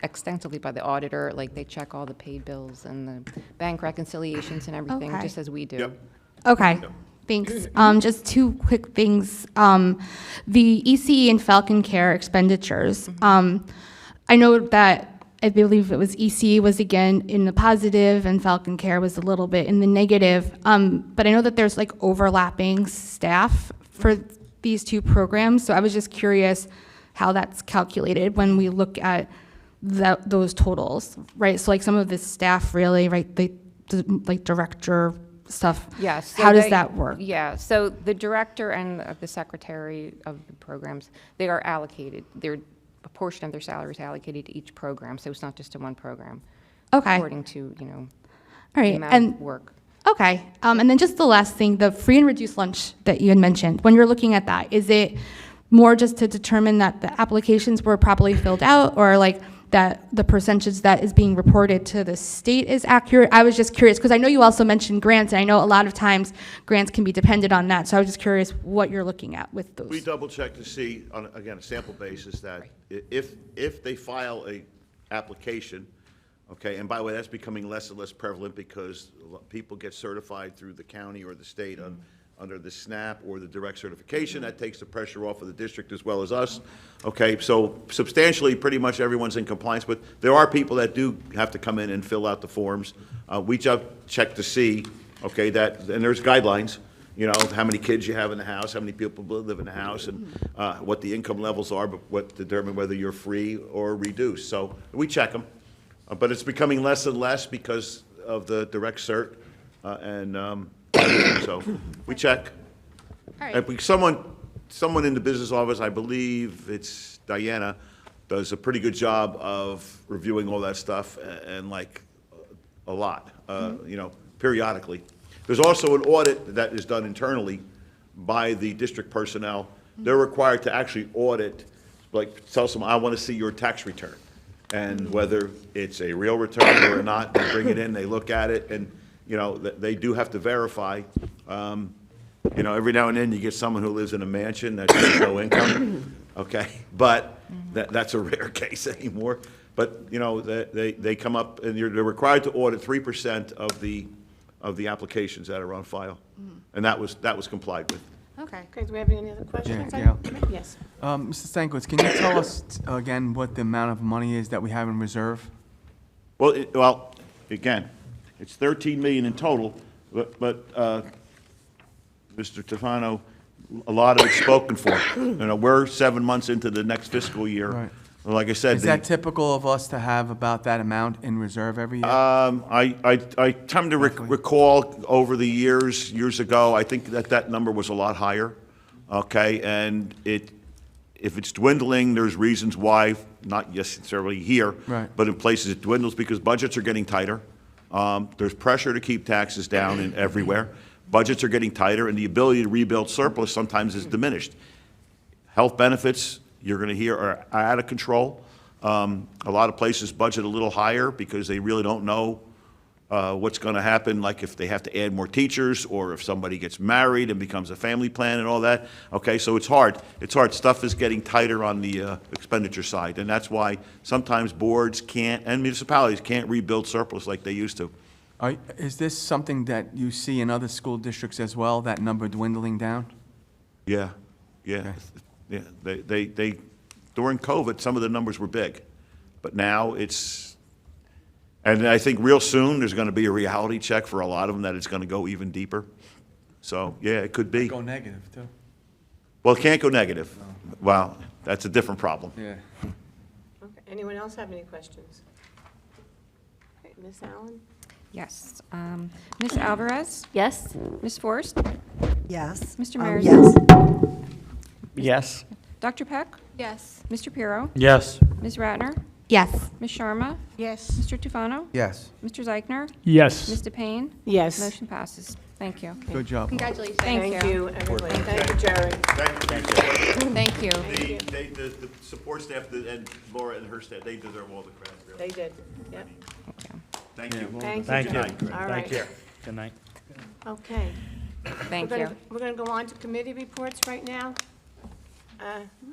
Speaker 2: extensively by the auditor, like they check all the paid bills and the bank reconciliations and everything,
Speaker 3: Okay.
Speaker 2: just as we do.
Speaker 6: Yep.
Speaker 3: Okay, thanks. Just two quick things. The ECE and Falcon Care expenditures. I know that I believe it was ECE was again in the positive and Falcon Care was a little bit in the negative. But I know that there's like overlapping staff for these two programs. So I was just curious how that's calculated when we look at those totals, right? So like some of the staff really, right, like director stuff.
Speaker 2: Yes. so
Speaker 3: How does
Speaker 2: they-
Speaker 3: that work?
Speaker 2: Yeah, so the director and the secretary of the programs, they are allocated. A portion of their salary is allocated to each program, so it's not just to one program.
Speaker 3: Okay.
Speaker 2: According to,
Speaker 3: All
Speaker 2: the
Speaker 3: right,
Speaker 2: amount
Speaker 3: and
Speaker 2: of work.
Speaker 3: okay, and then just the last thing, the free and reduced lunch that you had mentioned. When you're looking at that, is it more just to determine that the applications were properly filled out, or like that the percentage that is being reported to the state is accurate? I was just curious because I know you also mentioned grants, and I know a lot of times grants can be dependent on that. So I was just curious what you're looking at with those.
Speaker 6: We double check to see, on, again, a sample basis, that if they file a application, okay, and by the way, that's becoming less and less prevalent because people get certified through the county or the state under the SNAP or the direct certification. That takes the pressure off of the district as well as us. Okay, so substantially, pretty much everyone's in compliance, but there are people that do have to come in and fill out the forms. We just check to see, okay, that, and there's guidelines, you know, how many kids you have in the house, how many people live in the house, and what the income levels are, but what determine whether you're free or reduced. So we check them, but it's becoming less and less because of the direct cert, so we check.
Speaker 3: All right.
Speaker 6: If someone in the business office, I believe it's Diana, does a pretty good job of reviewing all that stuff and like a lot, you know, periodically. There's also an audit that is done internally by the district personnel. They're required to actually audit, like tell someone, I want to see your tax return. And whether it's a real return or not, they bring it in, they look at it, and you know, they do have to verify. You know, every now and then you get someone who lives in a mansion that has no income, okay? But that's a rare case anymore. But, you know, they come up and they're required to audit 3% of the applications that are on file. And that was complied with.
Speaker 3: Okay.
Speaker 1: Okay, do we have any other questions?
Speaker 4: Yeah.
Speaker 1: Yes.
Speaker 4: Mr. Stankiewicz, can you tell us again what the amount of money is that we have in reserve?
Speaker 6: Well, again, it's 13 million in total, but Mr. Tefano, a lot of it's spoken for. You know, we're 7 months into the next fiscal year.
Speaker 4: Right.
Speaker 6: Like I said,
Speaker 4: Is that typical of us to have about that amount in reserve every year?
Speaker 6: I tend to recall over the years ago, I think that number was a lot higher, okay? And if it's dwindling, there's reasons why, not necessarily here,
Speaker 4: Right.
Speaker 6: but in places it dwindles because budgets are getting tighter. There's pressure to keep taxes down in everywhere. Budgets are getting tighter, and the ability to rebuild surplus sometimes is diminished. Health benefits, you're going to hear, are out of control. A lot of places budget a little higher because they really don't know what's going to happen, like if they have to add more teachers or if somebody gets married and becomes a family plan and all that. Okay, so it's hard. It's hard. Stuff is getting tighter on the expenditure side, and that's why sometimes boards can't, and municipalities can't rebuild surplus like they used to.
Speaker 4: Is this something that you see in other school districts as well, that number dwindling down?
Speaker 6: Yeah, yeah, yeah. They during COVID, some of the numbers were big, but now it's, and I think real soon there's going to be a reality check for a lot of them that it's going to go even deeper. So yeah, it could be.
Speaker 4: Go negative, too.
Speaker 6: Well, it can't go negative. Well, that's a different problem.
Speaker 4: Yeah.
Speaker 1: Okay, anyone else have any questions? Okay, Ms. Allen?
Speaker 2: Yes. Ms. Alvarez?
Speaker 8: Yes?
Speaker 2: Ms. Forrest?
Speaker 8: Yes.
Speaker 2: Mr. Mears?
Speaker 8: Yes.
Speaker 4: Yes.
Speaker 2: Dr. Peck?
Speaker 3: Yes.
Speaker 2: Mr. Pirro?
Speaker 4: Yes.
Speaker 2: Ms. Ratner?
Speaker 3: Yes.
Speaker 2: Ms. Sharma?
Speaker 1: Yes.
Speaker 2: Mr. Tufano?
Speaker 4: Yes.
Speaker 2: Mr. Zeichner?
Speaker 8: Yes.
Speaker 2: Ms. DePayne?
Speaker 1: Yes.
Speaker 2: Motion passes. Thank you.
Speaker 4: Good job.
Speaker 3: Congratulations.
Speaker 2: Thank you.
Speaker 1: Everybody. Thank you, Jerry.
Speaker 6: Thank you.
Speaker 2: Thank you.
Speaker 6: The support staff and Laura and her staff, they deserve all the credit, really.
Speaker 1: They did. Yep.
Speaker 6: Thank you.
Speaker 1: Thank you.
Speaker 8: Thank you.
Speaker 1: All right.
Speaker 8: Good night.
Speaker 1: Okay.
Speaker 2: Thank
Speaker 1: We're
Speaker 2: you.
Speaker 1: gonna- We're going to go on to committee reports right now.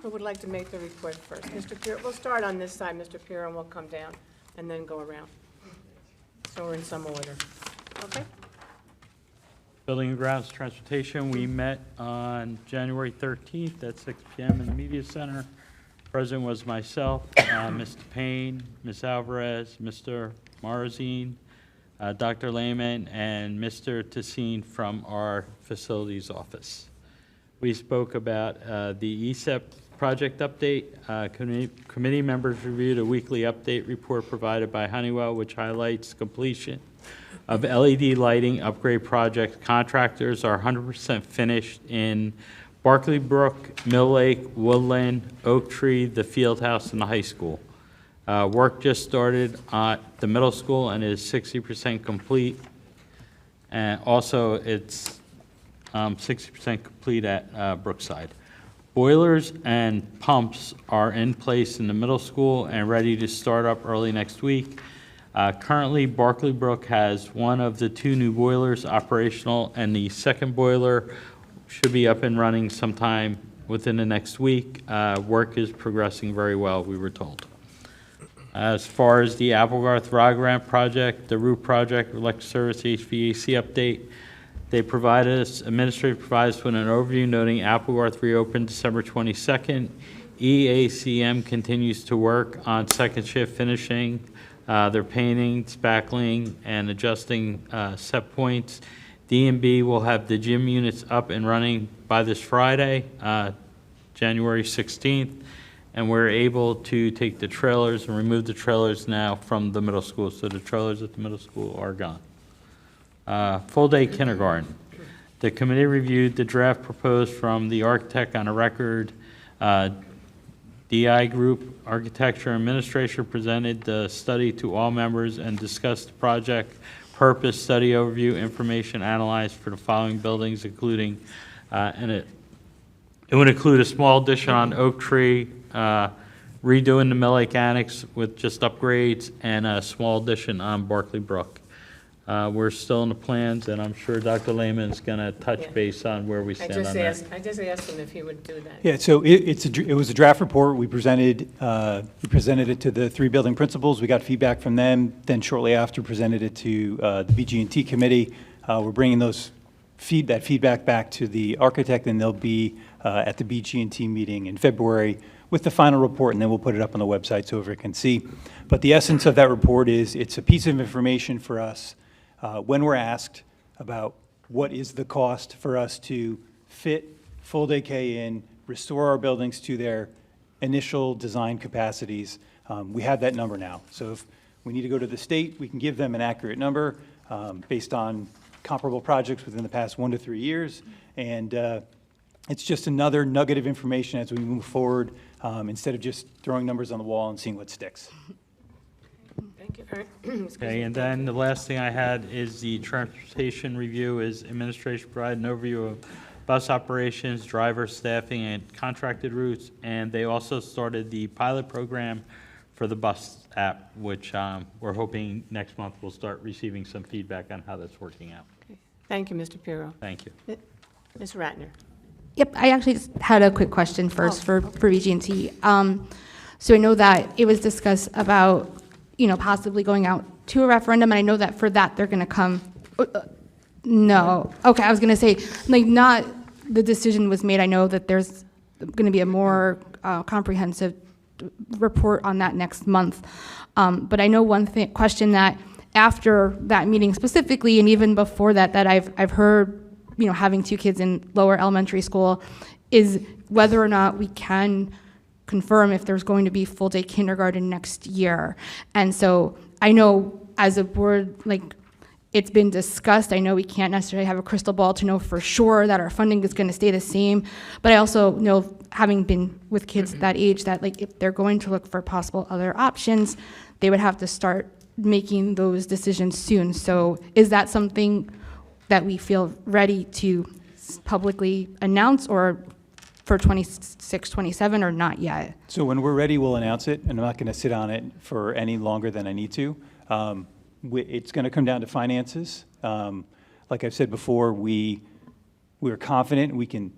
Speaker 1: Who would like to make the report first? Mr. Pier, we'll start on this side, Mr. Pier, and we'll come down and then go around. So we're in some order. Okay?
Speaker 8: Building and Grounds Transportation, we met on January 13th at 6 PM in the Media Center. President was myself, Mr. Payne, Ms. Alvarez, Mr. Marazine, Dr. Lehman, and Mr. Tassine from our facilities office. We spoke about the ESEP project update. Committee members reviewed a weekly update report provided by Honeywell, which highlights completion of LED lighting upgrade projects. Contractors are 100% finished in Barclay Brook, Mill Lake, Woodland, Oak Tree, the Field House, and the high school. Work just started at the middle school and is 60% complete. And also, it's 60% complete at Brookside. Boilers and pumps are in place in the middle school and ready to start up early next week. Currently, Barclay Brook has one of the 2 new boilers operational, and the second boiler should be up and running sometime within the next week. Work is progressing very well, we were told. As far as the Applegarth Rod Grant project, the roof project, electric service HVAC update, they provided us, administrative provided us with an overview noting Applegarth reopened December 22nd. EACM continues to work on second shift finishing. They're painting, spackling, and adjusting set points. D&B will have the gym units up and running by this Friday, January 16th. And we're able to take the trailers and remove the trailers now from the middle school. So the trailers at the middle school are gone. Full-day kindergarten. The committee reviewed the draft proposed from the architect on a record. DI Group Architecture Administration presented the study to all members and discussed the project purpose, study overview, information analyzed for the following buildings, including, and it would include a small addition on Oak Tree, redoing the Mill Lake Annex with just upgrades, and a small addition on Barclay Brook. We're still in the plans, and I'm sure Dr. Lehman is going to touch base on where we stand on that.
Speaker 1: I just asked him if he would do that.
Speaker 9: Yeah, so it was a draft report. We presented it to the 3 building principals. We got feedback from them. Then shortly after, presented it to the BG&T committee. We're bringing that feedback back to the architect, and they'll be at the BG&T meeting in February with the final report, and then we'll put it up on the website so everyone can see. But the essence of that report is it's a piece of information for us when we're asked about what is the cost for us to fit full-day K in, restore our buildings to their initial design capacities. We have that number now. So if we need to go to the state, we can give them an accurate number based on comparable projects within the past 1 to 3 years. And it's just another nugget of information as we move forward instead of just throwing numbers on the wall and seeing what sticks.
Speaker 1: Thank you.
Speaker 8: Okay, and then the last thing I had is the transportation review. Is administration provided an overview of bus operations, driver staffing, and contracted routes, and they also started the pilot program for the bus app, which we're hoping next month we'll start receiving some feedback on how that's working out.
Speaker 1: Thank you, Mr. Pirro.
Speaker 8: Thank you.
Speaker 1: Ms. Ratner.
Speaker 3: Yep, I actually just had a quick question first for BG&T. So I know that it was discussed about, possibly going out to a referendum, and I know that for that they're going to come. No, okay, I was going to say, not the decision was made. I know that there's going to be a more comprehensive report on that next month. But I know one question that after that meeting specifically, and even before that, that I've heard, having 2 kids in lower elementary school, is whether or not we can confirm if there's going to be full-day kindergarten next year. And so I know as a board, it's been discussed. I know we can't necessarily have a crystal ball to know for sure that our funding is going to stay the same, but I also know, having been with kids that age, that like if they're going to look for possible other options, they would have to start making those decisions soon. So is that something that we feel ready to publicly announce, or for 26, 27, or not yet?
Speaker 9: So when we're ready, we'll announce it, and I'm not going to sit on it for any longer than I need to. It's going to come down to finances. Like I've said before, we're confident we can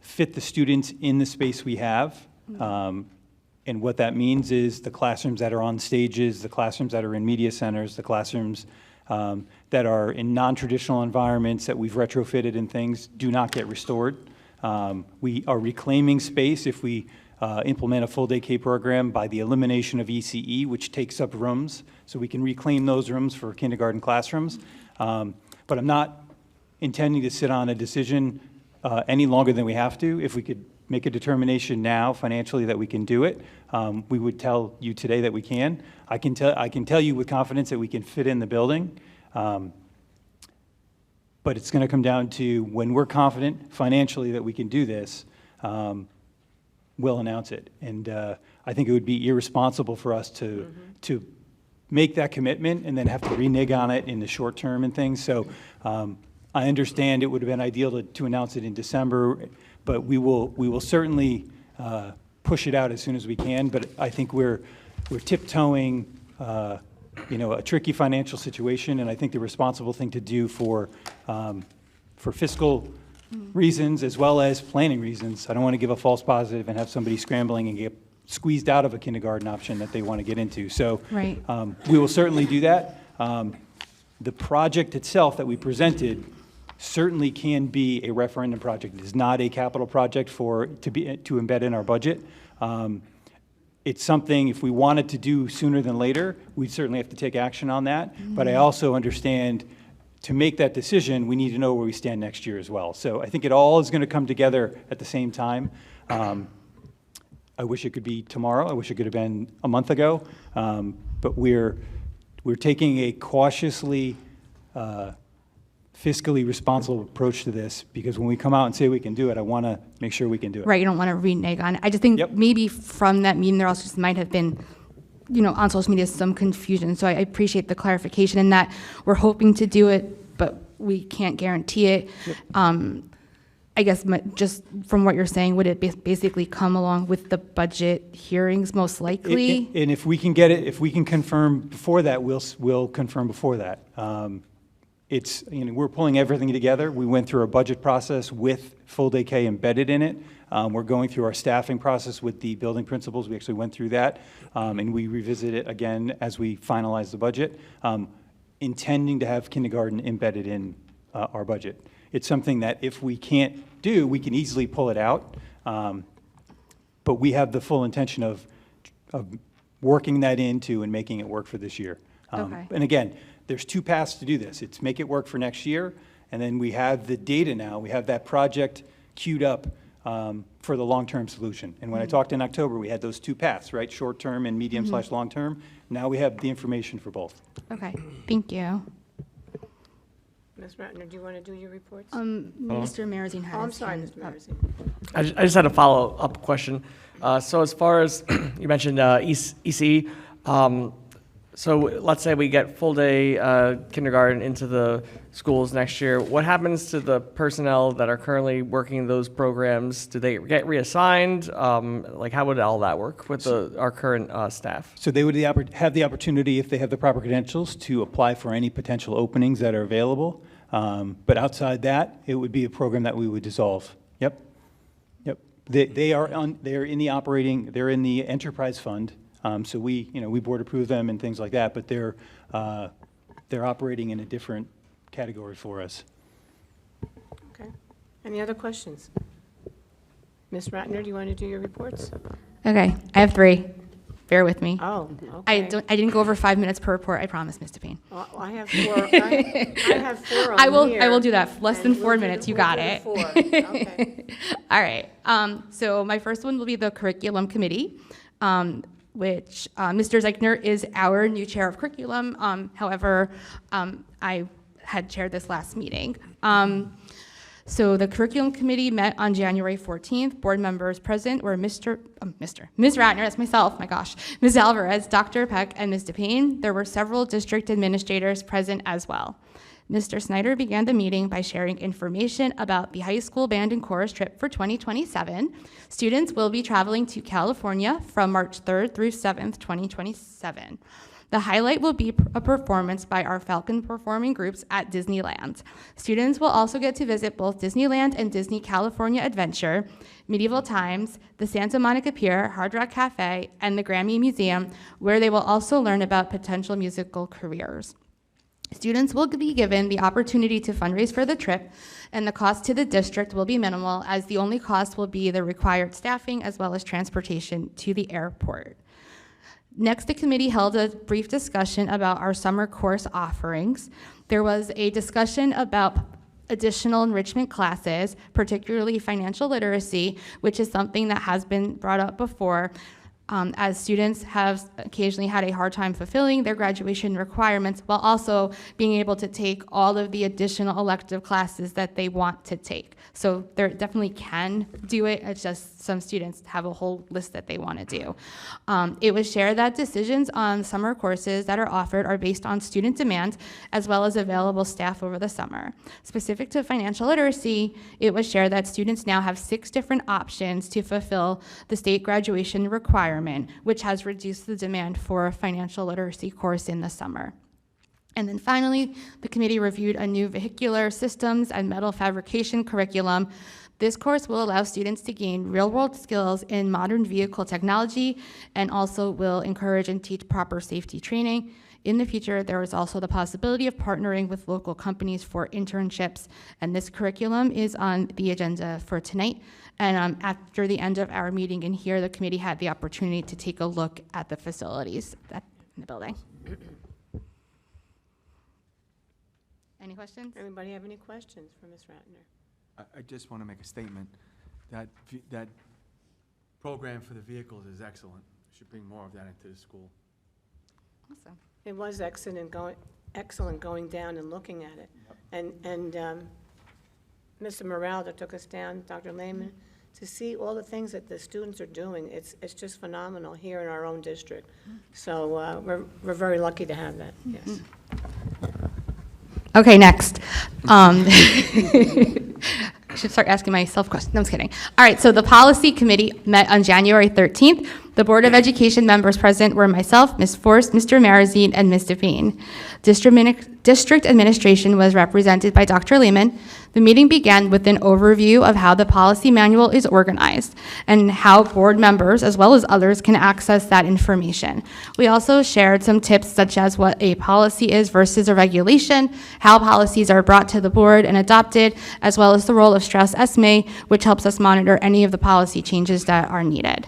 Speaker 9: fit the students in the space we have. And what that means is the classrooms that are on stages, the classrooms that are in media centers, the classrooms that are in non-traditional environments that we've retrofitted and things do not get restored. We are reclaiming space if we implement a full-day K program by the elimination of ECE, which takes up rooms, so we can reclaim those rooms for kindergarten classrooms. But I'm not intending to sit on a decision any longer than we have to. If we could make a determination now financially that we can do it, we would tell you today that we can. I can tell you with confidence that we can fit in the building. But it's going to come down to when we're confident financially that we can do this, we'll announce it. And I think it would be irresponsible for us to make that commitment and then have to renege on it in the short term and things. So I understand it would have been ideal to announce it in December, but we will certainly push it out as soon as we can. But I think we're tiptoeing a tricky financial situation, and I think the responsible thing to do for fiscal reasons as well as planning reasons. I don't want to give a false positive and have somebody scrambling and get squeezed out of a kindergarten option that they want to get into. So
Speaker 3: Right.
Speaker 9: We will certainly do that. The project itself that we presented certainly can be a referendum project. It is not a capital project to embed in our budget. It's something, if we wanted to do sooner than later, we'd certainly have to take action on that. But I also understand to make that decision, we need to know where we stand next year as well. So I think it all is going to come together at the same time. I wish it could be tomorrow. I wish it could have been a month ago. But we're taking a cautiously, fiscally responsible approach to this, because when we come out and say we can do it, I want to make sure we can do it.
Speaker 3: Right, you don't want to renege on it. I just think
Speaker 9: Yep.
Speaker 3: maybe from that meeting, there also just might have been, on social media, some confusion. So I appreciate the clarification in that we're hoping to do it, but we can't guarantee it. I guess just from what you're saying, would it basically come along with the budget hearings most likely?
Speaker 9: And if we can get it, if we can confirm before that, we'll confirm before that. It's, we're pulling everything together. We went through a budget process with full-day K embedded in it. We're going through our staffing process with the building principals. We actually went through that, and we revisit it again as we finalize the budget, intending to have kindergarten embedded in our budget. It's something that if we can't do, we can easily pull it out, but we have the full intention of working that into and making it work for this year.
Speaker 3: Okay.
Speaker 9: And again, there's two paths to do this. It's make it work for next year, and then we have the data now. We have that project queued up for the long-term solution. And when I talked in October, we had those two paths, right? Short-term and medium/long-term. Now we have the information for both.
Speaker 3: Okay, thank you.
Speaker 1: Ms. Ratner, do you want to do your reports?
Speaker 3: Mr. Marazine had
Speaker 1: Oh, I'm
Speaker 3: his
Speaker 1: sorry,
Speaker 3: hand
Speaker 1: Ms.
Speaker 3: up.
Speaker 1: Marazine.
Speaker 10: I just had a follow-up question. So as far as, you mentioned ECE, so let's say we get full-day kindergarten into the schools next year. What happens to the personnel that are currently working those programs? Do they get reassigned? How would all that work with our current staff?
Speaker 9: So they would have the opportunity, if they have the proper credentials, to apply for any potential openings that are available. But outside that, it would be a program that we would dissolve. Yep. They're in the enterprise fund. So we board approve them and things like that, but they're operating in a different category for us.
Speaker 1: Okay. Any other questions? Ms. Ratner, do you want to do your reports?
Speaker 3: Okay, I have 3. Bear with me.
Speaker 1: Oh,
Speaker 3: I
Speaker 1: okay.
Speaker 3: didn't go over 5 minutes per report, I promise, Mr. Payne.
Speaker 1: Well, I have 4. I have 4 on
Speaker 3: I will
Speaker 1: here,
Speaker 3: do that. Less than
Speaker 1: and
Speaker 3: 4 minutes. You
Speaker 1: we'll
Speaker 3: got
Speaker 1: do
Speaker 3: it.
Speaker 1: the 4. Okay.
Speaker 3: All right. So my first one will be the curriculum committee, which Mr. Zeichner is our new chair of curriculum. However, I had chaired this last meeting. So the curriculum committee met on January 14th. Board members present were Ms. Ratner, that's myself, my gosh, Ms. Alvarez, Dr. Peck, and Ms. DePayne. There were several district administrators present as well. Mr. Snyder began the meeting by sharing information about the high school band and chorus trip for 2027. Students will be traveling to California from March 3rd through 7th, 2027. The highlight will be a performance by our Falcon performing groups at Disneyland. Students will also get to visit both Disneyland and Disney California Adventure, Medieval Times, the Santa Monica Pier, Hard Rock Cafe, and the Grammy Museum, where they will also learn about potential musical careers. Students will be given the opportunity to fundraise for the trip, and the cost to the district will be minimal, as the only cost will be the required staffing as well as transportation to the airport. Next, the committee held a brief discussion about our summer course offerings. There was a discussion about additional enrichment classes, particularly financial literacy, which is something that has been brought up before, as students have occasionally had a hard time fulfilling their graduation requirements while also being able to take all of the additional elective classes that they want to take. So they definitely can do it, it's just some students have a whole list that they want to do. It was shared that decisions on summer courses that are offered are based on student demand as well as available staff over the summer. Specific to financial literacy, it was shared that students now have 6 different options to fulfill the state graduation requirement, which has reduced the demand for a financial literacy course in the summer. And then finally, the committee reviewed a new vehicular systems and metal fabrication curriculum. This course will allow students to gain real-world skills in modern vehicle technology and also will encourage and teach proper safety training. In the future, there is also the possibility of partnering with local companies for internships, and this curriculum is on the agenda for tonight. And after the end of our meeting in here, the committee had the opportunity to take a look at the facilities in the building. Any questions?
Speaker 1: Anybody have any questions for Ms. Ratner?
Speaker 4: I just want to make a statement that that program for the vehicles is excellent. We should bring more of that into the school.
Speaker 3: Awesome.
Speaker 1: It was excellent going down and looking at it. And Mr. Morale that took us down, Dr. Lehman, to see all the things that the students are doing, it's just phenomenal here in our own district. So we're very lucky to have that, yes.
Speaker 3: Okay, next. I should start asking myself questions. No, I'm just kidding. All right, so the policy committee met on January 13th. The Board of Education members present were myself, Ms. Forst, Mr. Marazine, and Ms. DePayne. District administration was represented by Dr. Lehman. The meeting began with an overview of how the policy manual is organized and how board members, as well as others, can access that information. We also shared some tips such as what a policy is versus a regulation, how policies are brought to the board and adopted, as well as the role of Strauss Esme, which helps us monitor any of the policy changes that are needed.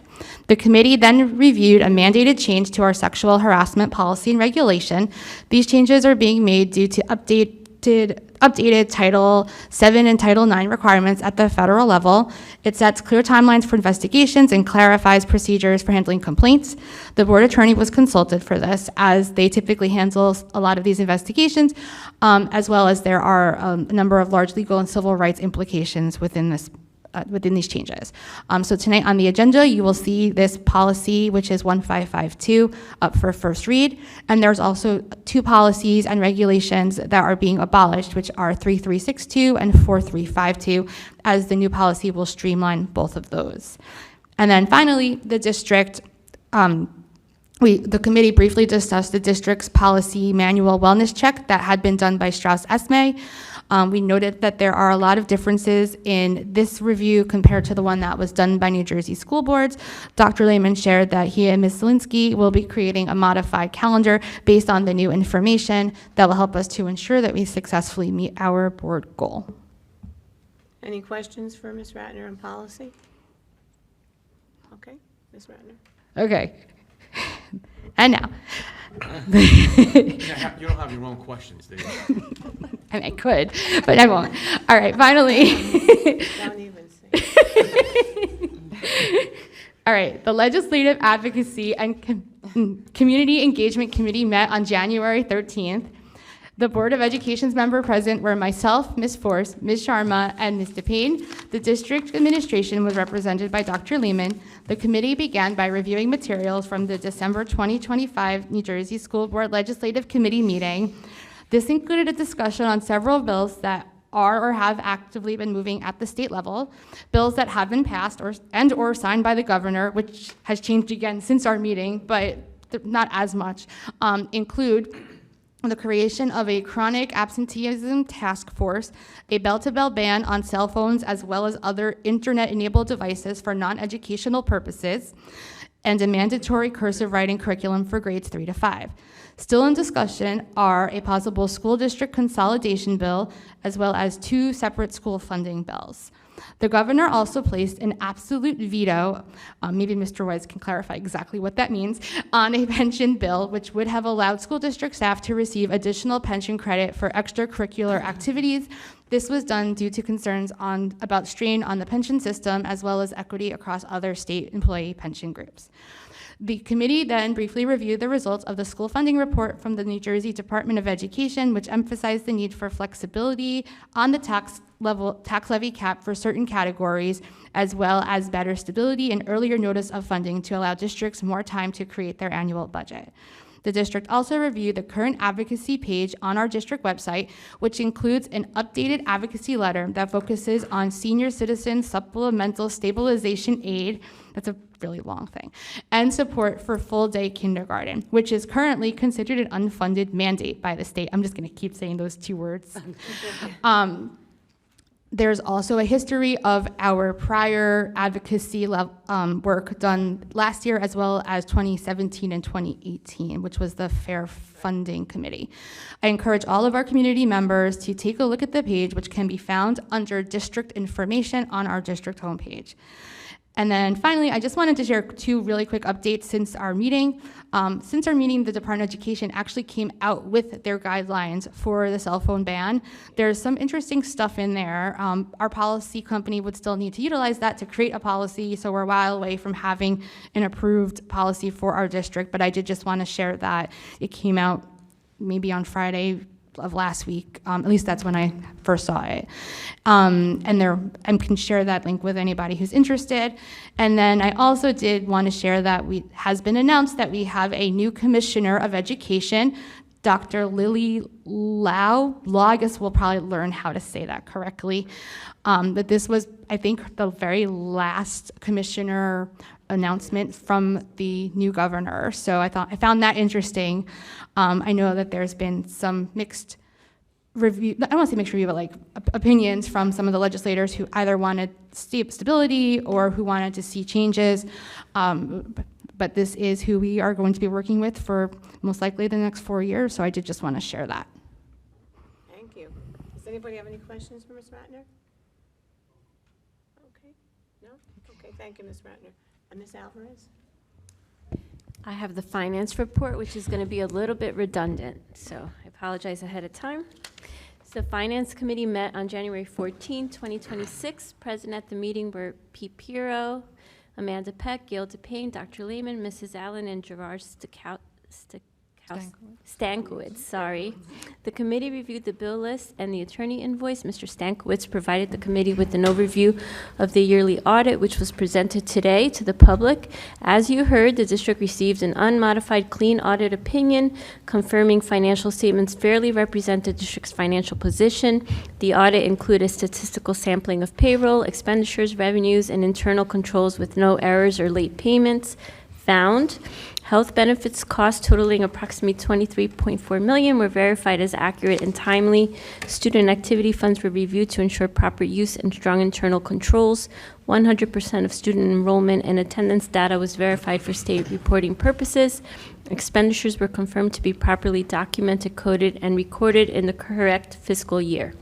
Speaker 3: The committee then reviewed a mandated change to our sexual harassment policy and regulation. These changes are being made due to updated Title VII and Title IX requirements at the federal level. It sets clear timelines for investigations and clarifies procedures for handling complaints. The board attorney was consulted for this, as they typically handle a lot of these investigations, as well as there are a number of large legal and civil rights implications within these changes. So tonight on the agenda, you will see this policy, which is 1552, up for first read. And there's also 2 policies and regulations that are being abolished, which are 3362 and 4352, as the new policy will streamline both of those. And then finally, the district, the committee briefly discussed the district's policy manual wellness check that had been done by Strauss Esme. We noted that there are a lot of differences in this review compared to the one that was done by New Jersey school boards. Dr. Lehman shared that he and Ms. Zielinski will be creating a modified calendar based on the new information that will help us to ensure that we successfully meet our board goal.
Speaker 1: Any questions for Ms. Ratner on policy? Okay, Ms. Ratner.
Speaker 3: Okay. And now.
Speaker 4: You don't have your own questions, do you?
Speaker 3: I mean, I could, but I won't. All right, finally.
Speaker 1: Don't even say.
Speaker 3: All right, the Legislative Advocacy and Community Engagement Committee met on January 13th. The Board of Education's member present were myself, Ms. Force, Ms. Sharma, and Ms. DePayne. The district administration was represented by Dr. Lehman. The committee began by reviewing materials from the December 2025 New Jersey School Board Legislative Committee meeting. This included a discussion on several bills that are or have actively been moving at the state level, bills that have been passed or signed by the governor, which has changed again since our meeting, but not as much, include the creation of a chronic absenteeism task force, a bell-to-bell ban on cell phones as well as other internet-enabled devices for non-educational purposes, and a mandatory cursive writing curriculum for grades 3 to 5. Still in discussion are a possible school district consolidation bill as well as 2 separate school funding bills. The governor also placed an absolute veto, maybe Mr. Weiss can clarify exactly what that means, on a pension bill which would have allowed school district staff to receive additional pension credit for extracurricular activities. This was done due to concerns about strain on the pension system as well as equity across other state employee pension groups. The committee then briefly reviewed the results of the school funding report from the New Jersey Department of Education, which emphasized the need for flexibility on the tax levy cap for certain categories, as well as better stability and earlier notice of funding to allow districts more time to create their annual budget. The district also reviewed the current advocacy page on our district website, which includes an updated advocacy letter that focuses on senior citizen supplemental stabilization aid, that's a really long thing, and support for full-day kindergarten, which is currently considered an unfunded mandate by the state. I'm just gonna keep saying those 2 words. There's also a history of our prior advocacy work done last year as well as 2017 and 2018, which was the Fair Funding Committee. I encourage all of our community members to take a look at the page, which can be found under district information on our district homepage. And then finally, I just wanted to share 2 really quick updates since our meeting. The Department of Education actually came out with their guidelines for the cell phone ban. There's some interesting stuff in there. Our policy company would still need to utilize that to create a policy, so we're a while away from having an approved policy for our district, but I did just want to share that. It came out maybe on Friday of last week. At least that's when I first saw it. And I can share that link with anybody who's interested. And then I also did want to share that has been announced that we have a new commissioner of education, Dr. Lily Lau. I guess we'll probably learn how to say that correctly. But this was, I think, the very last commissioner announcement from the new governor. So I found that interesting. I know that there's been some mixed review, I don't want to say mixed review, but like opinions from some of the legislators who either wanted stability or who wanted to see changes. But this is who we are going to be working with for most likely the next 4 years. So I did just want to share that.
Speaker 1: Thank you. Does anybody have any questions for Ms. Ratner? Okay, no? Okay, thank you, Ms. Ratner. Ms. Alvarez?
Speaker 11: I have the finance report, which is going to be a little bit redundant, so I apologize ahead of time. So Finance Committee met on January 14, 2026. Present at the meeting were Pete Pirro, Amanda Peck, Gail DePayne, Dr. Lehman, Mrs. Allen, and Gerard Stankiewicz, sorry. The committee reviewed the bill list and the attorney invoice. Mr. Stankiewicz provided the committee with an overview of the yearly audit, which was presented today to the public. As you heard, the district received an unmodified clean audit opinion confirming financial statements fairly represent the district's financial position. The audit included statistical sampling of payroll, expenditures, revenues, and internal controls with no errors or late payments found. Health benefits costs totaling approximately $23.4 million were verified as accurate and timely. Student activity funds were reviewed to ensure proper use and strong internal controls. 100% of student enrollment and attendance data was verified for state reporting purposes. Expenditures were confirmed to be properly documented, coded, and recorded in the correct fiscal year.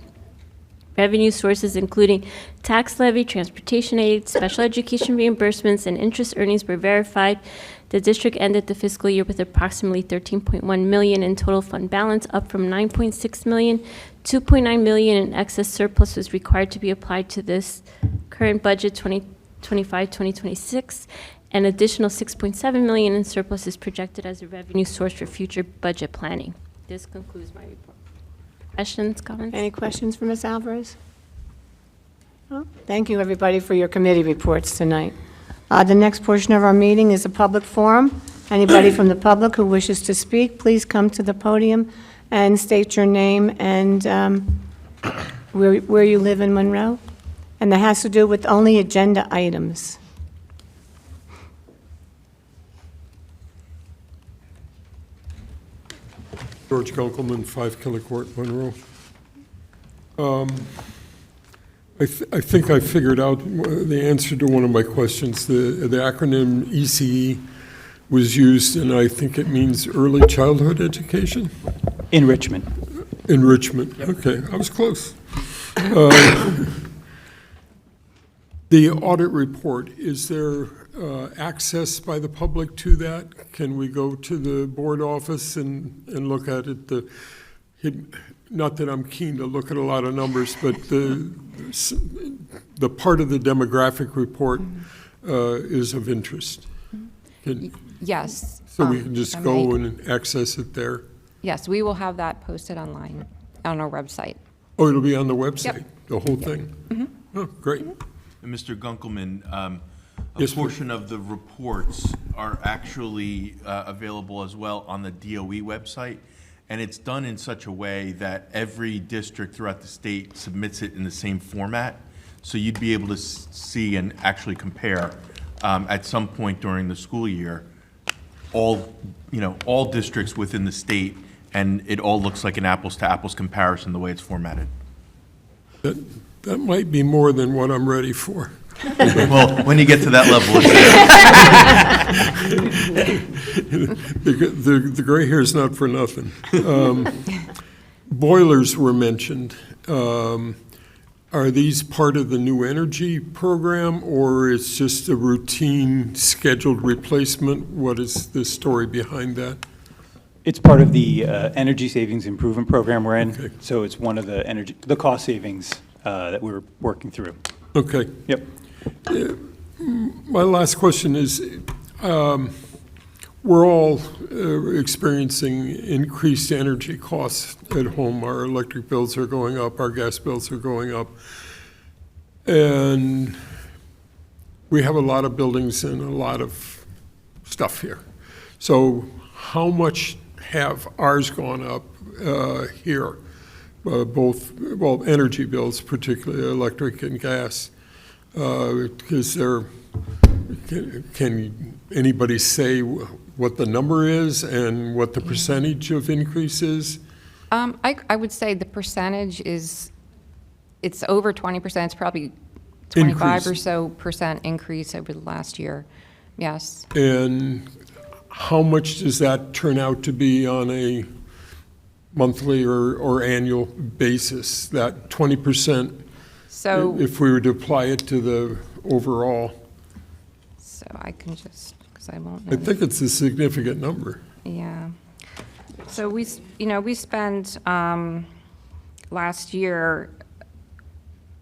Speaker 11: Revenue sources including tax levy, transportation aid, special education reimbursements, and interest earnings were verified. The district ended the fiscal year with approximately $13.1 million in total fund balance, up from $9.6 million. $2.9 million in excess surplus was required to be applied to this current budget 2025-2026. An additional $6.7 million in surplus is projected as a revenue source for future budget planning. This concludes my report. Questions, comments?
Speaker 1: Any questions for Ms. Alvarez? No? Thank you, everybody, for your committee reports tonight. The next portion of our meeting is a public forum. Anybody from the public who wishes to speak, please come to the podium and state your name and where you live in Monroe. And that has to do with only agenda items.
Speaker 12: George Gunkelman, 5 Killicourt, Monroe. I think I figured out the answer to one of my questions. The acronym ECE was used, and I think it means early childhood education?
Speaker 9: Enrichment.
Speaker 12: Enrichment, okay, I was close. The audit report, is there access by the public to that? Can we go to the board office and look at it? Not that I'm keen to look at a lot of numbers, but the part of the demographic report is of interest.
Speaker 2: Yes.
Speaker 12: So we can just go and access it there?
Speaker 2: Yes, we will have that posted online on our website.
Speaker 12: Oh, it'll be on the website,
Speaker 2: Yep.
Speaker 12: the whole thing? Oh, great.
Speaker 13: And Mr. Gunkelman,
Speaker 12: Yes,
Speaker 13: a portion of the reports are actually available as well on the DOE website, and it's done in such a way that every district throughout the state submits it in the same format, so you'd be able to see and actually compare at some point during the school year all districts within the state, and it all looks like an apples-to-apples comparison the way it's formatted.
Speaker 12: That might be more than what I'm ready for.
Speaker 13: Well, when you get to that level, it's
Speaker 12: The gray hair's not for nothing. Boilers were mentioned. Are these part of the new energy program, or it's just a routine scheduled replacement? What is the story behind that?
Speaker 9: It's part of the energy savings improvement program we're in.
Speaker 12: Okay.
Speaker 9: So it's one of the cost savings that we're working through.
Speaker 12: Okay.
Speaker 9: Yep.
Speaker 12: My last question is, we're all experiencing increased energy costs at home. Our electric bills are going up, our gas bills are going up. And we have a lot of buildings and a lot of stuff here. So how much have ours gone up here? Both, well, energy bills, particularly electric and gas. Is there, can anybody say what the number is and what the percentage of increase is?
Speaker 2: I would say the percentage is, it's over 20%. It's probably 25 or so percent increase over the last year. Yes.
Speaker 12: And how much does that turn out to be on a monthly or annual basis, that 20%?
Speaker 2: So
Speaker 12: if we were to apply it to the overall?
Speaker 2: So I can just, because I won't
Speaker 12: I
Speaker 2: know.
Speaker 12: think it's a significant number.
Speaker 2: Yeah. So we spent last year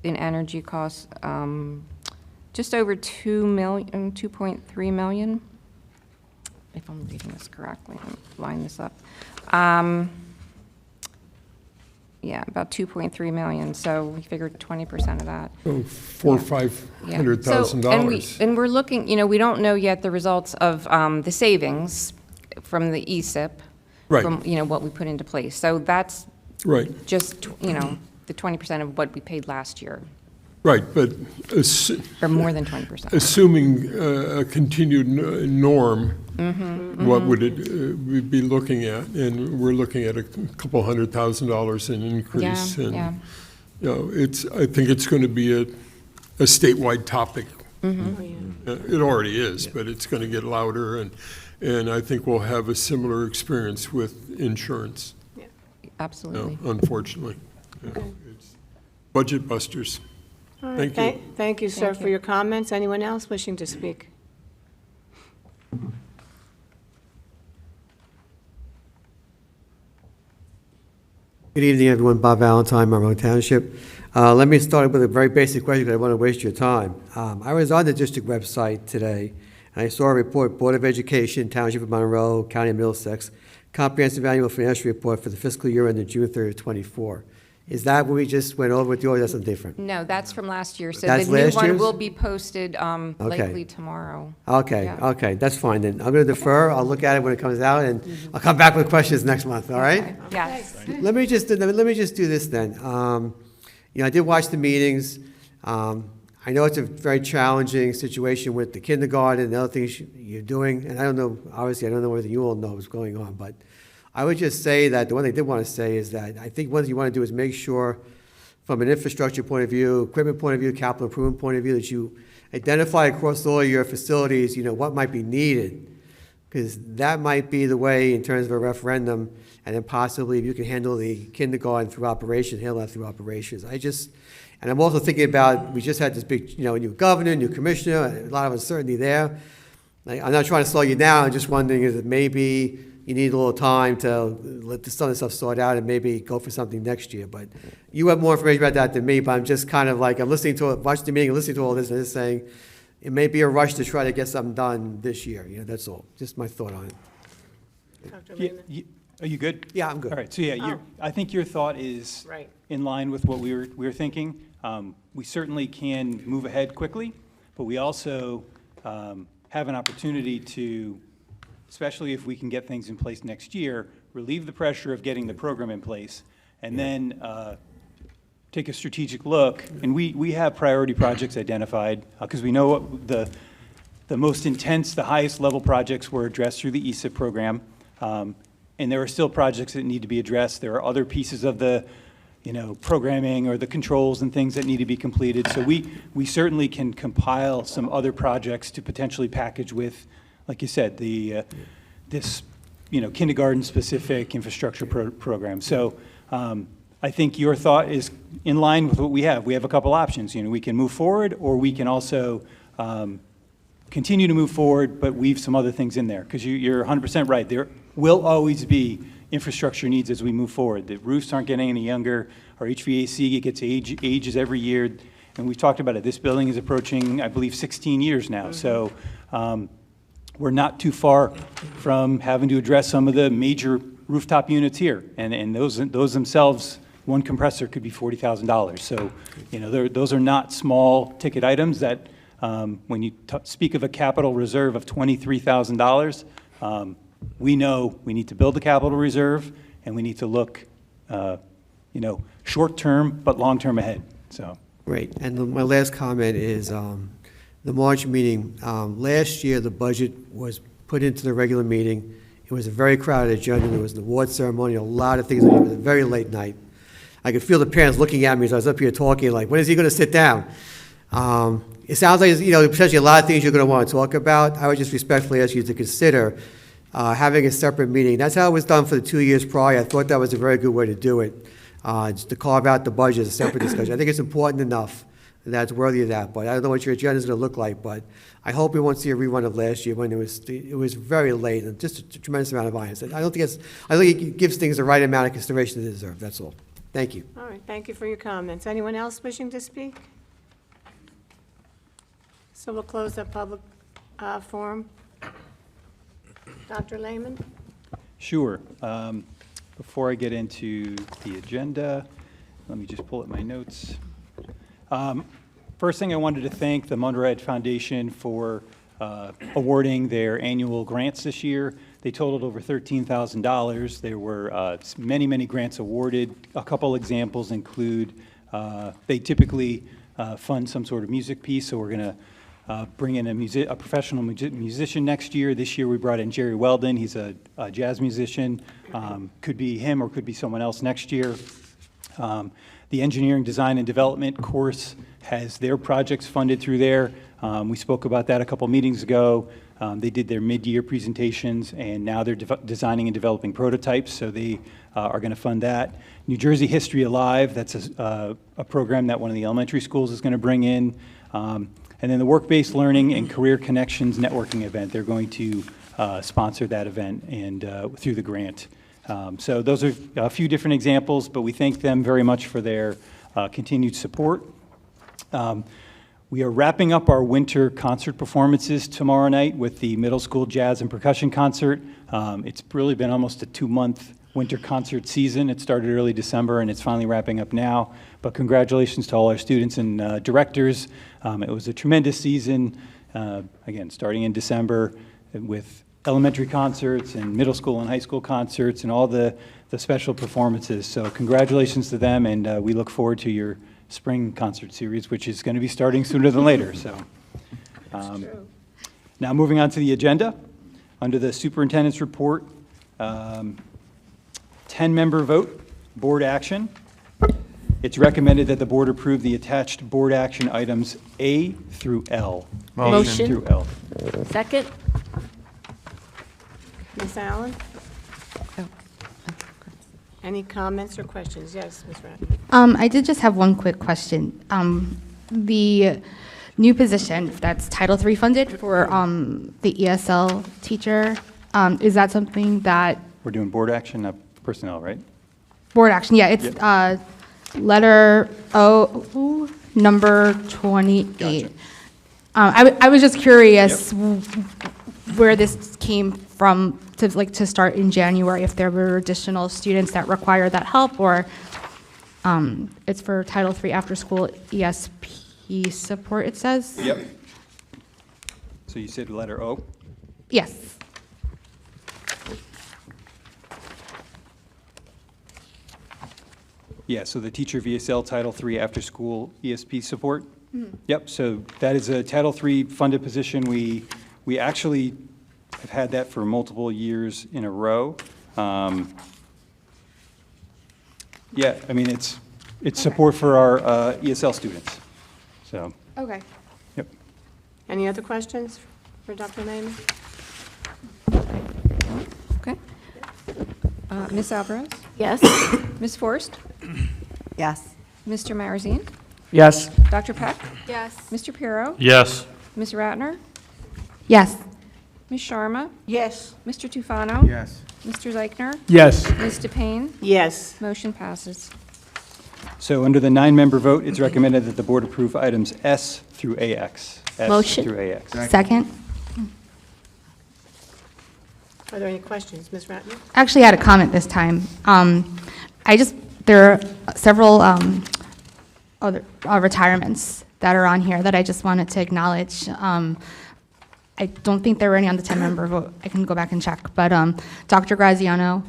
Speaker 2: in energy costs just over 2.3 million, if I'm reading this correctly. Let me line this up. Yeah, about 2.3 million. So we figured 20% of that.
Speaker 12: So $400,000 or $500,000.
Speaker 2: And we're looking, we don't know yet the results of the savings from the ESIP,
Speaker 12: Right.
Speaker 2: from, what we put into place. So that's
Speaker 12: Right,
Speaker 2: just, the 20% of what we paid last year,
Speaker 12: right, but
Speaker 2: or more than 20%.
Speaker 12: assuming a continued norm,
Speaker 2: Mm-hmm,
Speaker 12: what would it we'd be looking at? And we're looking at a couple $100,000 in increase. And,
Speaker 2: Yeah.
Speaker 12: I think it's going to be a statewide topic.
Speaker 2: Mm-hmm.
Speaker 12: It already is, but it's going to get louder, and I think we'll have a similar experience with insurance,
Speaker 2: Absolutely.
Speaker 12: unfortunately. It's budget busters.
Speaker 1: All right,
Speaker 12: Thank you.
Speaker 1: Thank you, sir,
Speaker 2: Thank
Speaker 1: for
Speaker 2: you.
Speaker 1: your comments. Anyone else wishing to speak?
Speaker 14: Good evening, everyone. Bob Valentine, Monroe Township. Let me start with a very basic question because I don't want to waste your time. I was on the district website today, and I saw a report, Board of Education, Township of Monroe, County of Middlesex, Comprehensive Annual Financial Report for the fiscal year ended June 30th, 24. Is that what we just went over with you, or that's something different?
Speaker 2: No, that's from last year. So
Speaker 14: That's
Speaker 2: the new
Speaker 14: last
Speaker 2: one
Speaker 14: year's?
Speaker 2: will be posted
Speaker 14: Okay.
Speaker 2: likely tomorrow.
Speaker 14: Okay,
Speaker 2: Yeah.
Speaker 14: okay, that's fine then. I'm going to defer, I'll look at it when it comes out, and I'll come back with questions next month, all right?
Speaker 2: Yes.
Speaker 14: Let me just do this then. I did watch the meetings. I know it's a very challenging situation with the kindergarten and the other things you're doing, and I don't know, obviously, I don't know whether you all know what's going on, but I would just say that the one thing I did want to say is that I think one thing you want to do is make sure, from an infrastructure point of view, equipment point of view, capital improvement point of view, that you identify across all your facilities, what might be needed. Because that might be the way in terms of a referendum, and then possibly if you can handle the kindergarten through operations, handle that through operations. And I'm also thinking about, we just had this big, new governor, new commissioner, a lot of uncertainty there. I'm not trying to slow you down, I'm just wondering if maybe you need a little time to let some of the stuff sort out and maybe go for something next year. But you have more information about that than me, but I'm just kind of like, I'm listening to it, watching the meeting and listening to all this and just saying, it may be a rush to try to get something done this year, that's all. Just my thought on it.
Speaker 1: Dr.
Speaker 9: Yeah,
Speaker 1: Lehman?
Speaker 9: are you good?
Speaker 14: Yeah, I'm good.
Speaker 9: All right, so yeah, I think your thought is
Speaker 1: Right.
Speaker 9: in line with what we were thinking. We certainly can move ahead quickly, but we also have an opportunity to, especially if we can get things in place next year, relieve the pressure of getting the program in place, and then take a strategic look. And we have priority projects identified, because we know what the most intense, the highest level projects were addressed through the ESIP program. And there are still projects that need to be addressed. There are other pieces of the programming or the controls and things that need to be completed. So we certainly can compile some other projects to potentially package with, like you said, this kindergarten-specific infrastructure program. So I think your thought is in line with what we have. We have a couple options. We can move forward, or we can also continue to move forward, but weave some other things in there. Because you're 100% right. There will always be infrastructure needs as we move forward. The roofs aren't getting any younger. Our HVAC gets ages every year. And we've talked about it. This building is approaching, I believe, 16 years now. So we're not too far from having to address some of the major rooftop units here. And those themselves, one compressor could be $40,000. So, those are not small ticket items that when you speak of a capital reserve of $23,000, we know we need to build the capital reserve, and we need to look, short-term but long-term ahead. So.
Speaker 14: Great. And my last comment is the March meeting. Last year, the budget was put into the regular meeting. It was a very crowded agenda. There was an award ceremony, a lot of things. It was a very late night. I could feel the parents looking at me as I was up here talking, like, when is he going to sit down? It sounds like, potentially a lot of things you're going to want to talk about. I would just respectfully ask you to consider having a separate meeting. That's how it was done for the 2 years prior. I thought that was a very good way to do it, just to carve out the budget as a separate discussion. I think it's important enough that it's worthy of that, but I don't know what your agenda is going to look like, but I hope we won't see a rerun of last year when it was very late and just a tremendous amount of violence. I think it gives things the right amount of consideration they deserve. That's all. Thank you.
Speaker 1: All right, thank you for your comments. Anyone else wishing to speak? So we'll close the public forum. Dr. Lehman?
Speaker 9: Sure. Before I get into the agenda, let me just pull up my notes. First thing, I wanted to thank the Monroe Foundation for awarding their annual grants this year. They totaled over $13,000. There were many, many grants awarded. A couple examples include they typically fund some sort of music piece, so we're going to bring in a professional musician next year. This year we brought in Jerry Weldon. He's a jazz musician. Could be him or could be someone else next year. The Engineering, Design, and Development course has their projects funded through there. We spoke about that a couple meetings ago. They did their mid-year presentations, and now they're designing and developing prototypes, so they are going to fund that. New Jersey History Alive, that's a program that one of the elementary schools is going to bring in. And then the Work-Based Learning and Career Connections Networking event, they're going to sponsor that event and through the grant. So those are a few different examples, but we thank them very much for their continued support. We are wrapping up our winter concert performances tomorrow night with the middle school jazz and percussion concert. It's really been almost a 2-month winter concert season. It started early December, and it's finally wrapping up now. But congratulations to all our students and directors. It was a tremendous season, again, starting in December with elementary concerts and middle school and high school concerts and all the special performances. So congratulations to them, and we look forward to your spring concert series, which is going to be starting sooner than later. So, now moving on to the agenda. Under the superintendent's report, 10-member vote, board action. It's recommended that the board approve the attached board action items A through L.
Speaker 11: Motion.
Speaker 9: A through L.
Speaker 11: Second?
Speaker 1: Ms. Allen? Any comments or questions? Yes, Ms. Ratner.
Speaker 3: I did just have one quick question. The new position that's Title III funded for the ESL teacher, is that something that,
Speaker 9: We're doing board action, not personnel, right?
Speaker 3: board action, yeah, it's letter O, number 28. I was just curious where this came from to start in January, if there were additional students that require that help, or it's for Title III after-school ESP support, it says?
Speaker 9: Yep. So you said letter O?
Speaker 3: Yes.
Speaker 9: Yeah, so the teacher VSL Title III after-school ESP support? Yep, so that is a Title III funded position. We actually have had that for multiple years in a row. Yeah, I mean, it's support for our ESL students, so,
Speaker 3: Okay.
Speaker 9: yep.
Speaker 1: Any other questions for Dr. Lehman?
Speaker 2: Okay. Ms. Alvarez?
Speaker 11: Yes.
Speaker 2: Ms. Forrest?
Speaker 15: Yes.
Speaker 2: Mr. Marazine?
Speaker 10: Yes.
Speaker 2: Dr. Peck?
Speaker 7: Yes.
Speaker 2: Mr. Pirro?
Speaker 8: Yes.
Speaker 2: Ms. Ratner?
Speaker 3: Yes.
Speaker 2: Ms. Sharma?
Speaker 1: Yes.
Speaker 2: Mr. Tufano?
Speaker 4: Yes.
Speaker 2: Mr. Zeichner?
Speaker 10: Yes.
Speaker 2: Ms. DePayne?
Speaker 1: Yes.
Speaker 2: Motion passes.
Speaker 9: So under the 9-member vote, it's recommended that the board approve items S through AX. S
Speaker 11: Motion.
Speaker 9: through AX.
Speaker 3: Second.
Speaker 1: Are there any questions? Ms. Ratner?
Speaker 3: I actually had a comment this time. There are several other retirements that are on here that I just wanted to acknowledge. I don't think there were any on the 10-member vote. I can go back and check. But Dr. Graziano,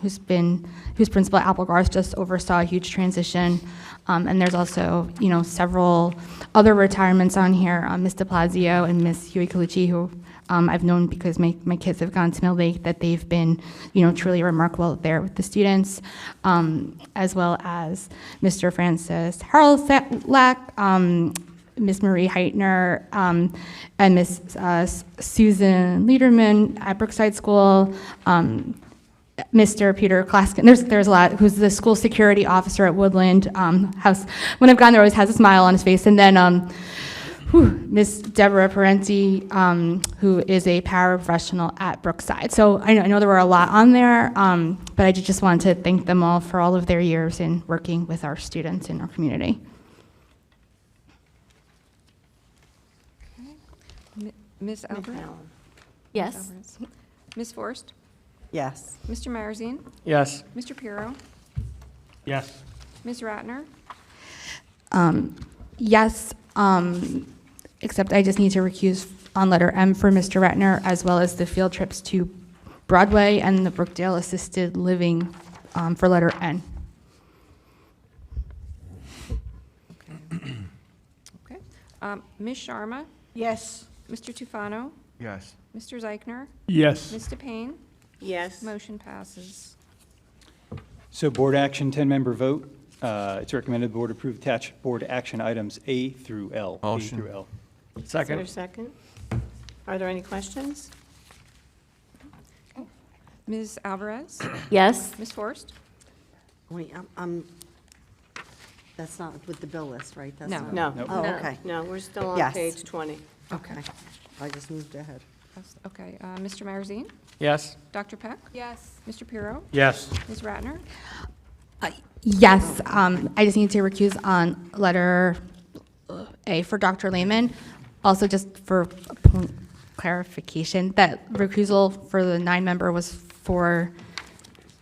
Speaker 3: who's principal at Applegarth, just oversaw a huge transition. And there's also, several other retirements on here. Ms. DePlazio and Ms. Huey Colucci, who I've known because my kids have gone to Mill Lake, that they've been, truly remarkable there with the students, as well as Mr. Francis Harlsack, Ms. Marie Heitner, and Ms. Susan Liederman at Brookside School, Mr. Peter Klaskin. There's a lot. Who's the school security officer at Woodland House. When I've gone there, always has a smile on his face. And then Ms. Deborah Parenti, who is a paraprofessional at Brookside. So I know there were a lot on there, but I just wanted to thank them all for all of their years in working with our students in our community.
Speaker 2: Ms. Alvarez?
Speaker 11: Yes.
Speaker 2: Ms. Forrest?
Speaker 15: Yes.
Speaker 2: Mr. Marazine?
Speaker 10: Yes.
Speaker 2: Mr. Pirro?
Speaker 8: Yes.
Speaker 2: Ms. Ratner?
Speaker 3: Yes, except I just need to recuse on letter M for Mr. Ratner, as well as the field trips to Broadway and the Brookdale Assisted Living for letter N.
Speaker 2: Okay. Ms. Sharma?
Speaker 1: Yes.
Speaker 2: Mr. Tufano?
Speaker 4: Yes.
Speaker 2: Mr. Zeichner?
Speaker 8: Yes.
Speaker 2: Ms. DePayne?
Speaker 1: Yes.
Speaker 2: Motion passes.
Speaker 9: So board action, 10-member vote. It's recommended the board approve attached board action items A through L.
Speaker 13: Motion.
Speaker 9: A through L.
Speaker 1: Is there a
Speaker 10: Second.
Speaker 1: second? Are there any questions?
Speaker 2: Ms. Alvarez?
Speaker 11: Yes.
Speaker 2: Ms. Forrest?
Speaker 15: Wait, that's not with the bill list, right? That's
Speaker 2: No.
Speaker 15: not-
Speaker 1: No.
Speaker 9: Nope.
Speaker 15: Oh,
Speaker 11: No.
Speaker 15: okay.
Speaker 1: No, we're still on
Speaker 15: Yes.
Speaker 1: page 20.
Speaker 15: Okay. I just moved ahead.
Speaker 2: Okay. Mr. Marazine?
Speaker 10: Yes.
Speaker 2: Dr. Peck?
Speaker 7: Yes.
Speaker 2: Mr. Pirro?
Speaker 8: Yes.
Speaker 2: Ms. Ratner?
Speaker 3: Yes, I just need to recuse on letter A for Dr. Lehman. Also, just for a point clarification, that recusal for the 9-member was for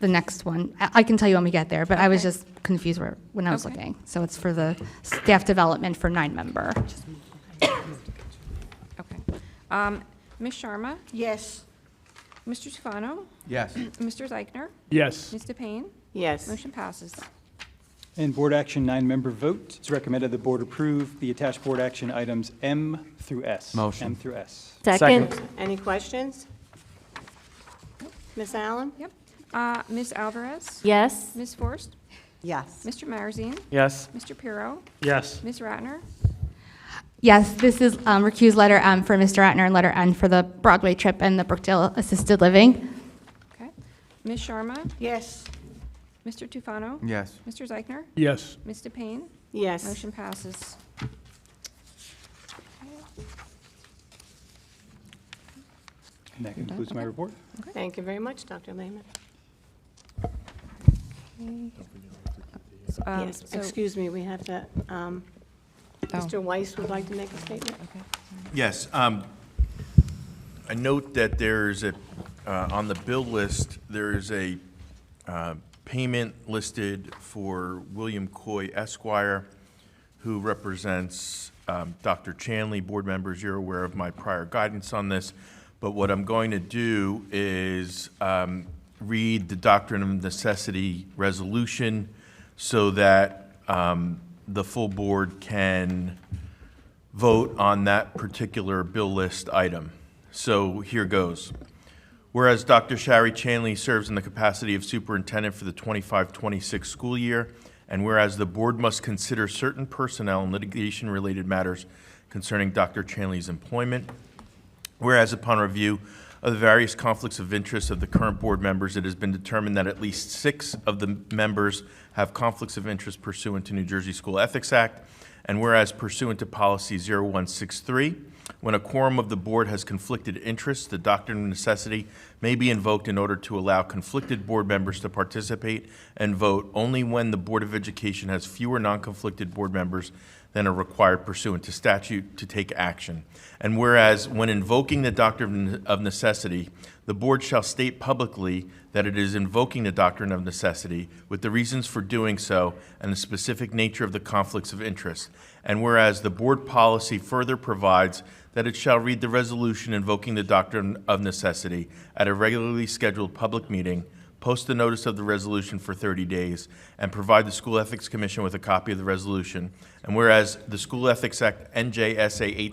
Speaker 3: the next one. I can tell you when we get there, but I was
Speaker 2: Okay.
Speaker 3: just confused when I was
Speaker 2: Okay.
Speaker 3: looking. So it's for the staff development for 9-member.
Speaker 2: Okay. Ms. Sharma?
Speaker 1: Yes.
Speaker 2: Mr. Tufano?
Speaker 4: Yes.
Speaker 2: Mr. Zeichner?
Speaker 8: Yes.
Speaker 2: Ms. DePayne?
Speaker 1: Yes.
Speaker 2: Motion passes.
Speaker 9: And board action, 9-member vote. It's recommended the board approve the attached board action items M through S.
Speaker 4: Motion.
Speaker 9: M through S.
Speaker 11: Second.
Speaker 1: Any questions? Ms. Allen?
Speaker 2: Yep. Ms. Alvarez?
Speaker 11: Yes.
Speaker 2: Ms. Forst?
Speaker 15: Yes.
Speaker 2: Mr. Marzine?
Speaker 10: Yes.
Speaker 2: Mr. Pirro?
Speaker 8: Yes.
Speaker 2: Ms. Ratner?
Speaker 3: Yes, this is recused letter M for Mr. Ratner and letter N for the Broadway trip and the Brookdale Assisted Living.
Speaker 2: Okay. Ms. Sharma?
Speaker 1: Yes.
Speaker 2: Mr. Tufano?
Speaker 4: Yes.
Speaker 2: Mr. Zeichner?
Speaker 8: Yes.
Speaker 2: Ms. DePayne?
Speaker 1: Yes.
Speaker 2: Motion passes.
Speaker 9: And that concludes my report.
Speaker 1: Thank you very much, Dr. Lehman. Yes,
Speaker 2: So-
Speaker 1: excuse me, we have to, Mr. Weiss would like to make a statement.
Speaker 13: Yes, I note that there's a, on the bill list, there is a payment listed for William Coy Esquire, who represents Dr. Chanley. Board members, you're aware of my prior guidance on this, but what I'm going to do is read the Doctrine of Necessity resolution so that the full board can vote on that particular bill list item. So here goes. Whereas Dr. Shari Chanley serves in the capacity of superintendent for the 25-26 school year, and whereas the board must consider certain personnel and litigation-related matters concerning Dr. Chanley's employment, whereas upon review of the various conflicts of interest of the current board members, it has been determined that at least 6 of the members have conflicts of interest pursuant to New Jersey School Ethics Act, and whereas pursuant to Policy 0163, when a quorum of the board has conflicted interests, the doctrine of necessity may be invoked in order to allow conflicted board members to participate and vote only when the Board of Education has fewer non-conflicted board members than are required pursuant to statute to take action. And whereas when invoking the doctrine of necessity, the board shall state publicly that it is invoking the doctrine of necessity with the reasons for doing so and the specific nature of the conflicts of interest. And whereas the board policy further provides that it shall read the resolution invoking the doctrine of necessity at a regularly scheduled public meeting, post the notice of the resolution for 30 days, and provide the School Ethics Commission with a copy of the resolution. And whereas the School Ethics Act NJSA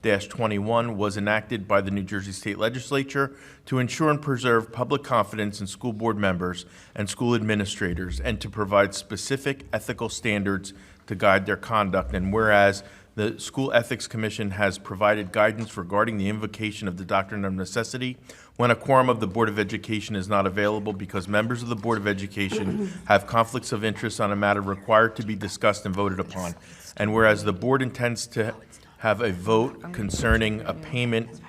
Speaker 13: 18A-12-21 was enacted by the New Jersey State Legislature to ensure and preserve public confidence in school board members and school administrators, and to provide specific ethical standards to guide their conduct. And whereas the School Ethics Commission has provided guidance regarding the invocation of the doctrine of necessity when a quorum of the Board of Education is not available because members of the Board of Education have conflicts of interest on a matter required to be discussed and voted upon. And whereas the board intends to have a vote concerning a payment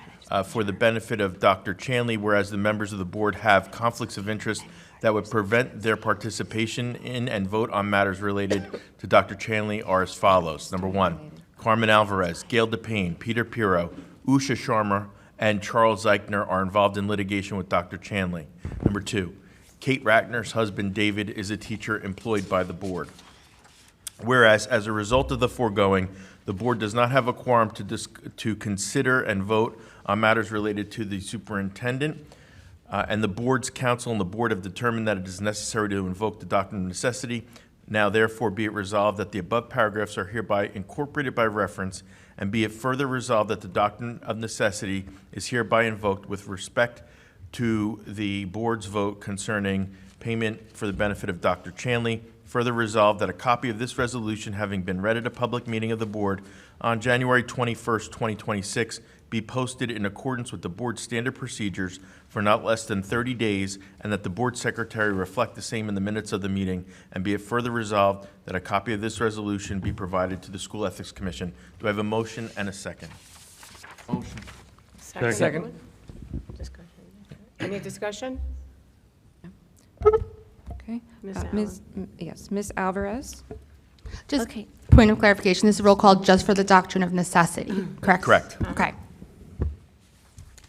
Speaker 13: for the benefit of Dr. Chanley, whereas the members of the board have conflicts of interest that would prevent their participation in and vote on matters related to Dr. Chanley are as follows. Number 1, Carmen Alvarez, Gail DePayne, Peter Pirro, Usha Sharma, and Charles Zeichner are involved in litigation with Dr. Chanley. Number 2, Kate Ratner's husband, David, is a teacher employed by the board. Whereas, as a result of the foregoing, the board does not have a quorum to consider and vote on matters related to the superintendent, and the board's counsel and the board have determined that it is necessary to invoke the doctrine of necessity. Now, therefore, be it resolved that the above paragraphs are hereby incorporated by reference, and be it further resolved that the doctrine of necessity is hereby invoked with respect to the board's vote concerning payment for the benefit of Dr. Chanley. Further resolved that a copy of this resolution, having been read at a public meeting of the board on January 21st, 2026, be posted in accordance with the board's standard procedures for not less than 30 days, and that the board secretary reflect the same in the minutes of the meeting, and be it further resolved that a copy of this resolution be provided to the School Ethics Commission. Do I have a motion and a second?
Speaker 4: Motion.
Speaker 10: Second.
Speaker 1: Discussion. Any discussion?
Speaker 2: Okay.
Speaker 1: Ms.
Speaker 2: Yes, Ms. Alvarez?
Speaker 3: Just
Speaker 11: Okay.
Speaker 3: point of clarification, this is a roll call just for the doctrine of necessity, correct?
Speaker 13: Correct.
Speaker 3: Okay.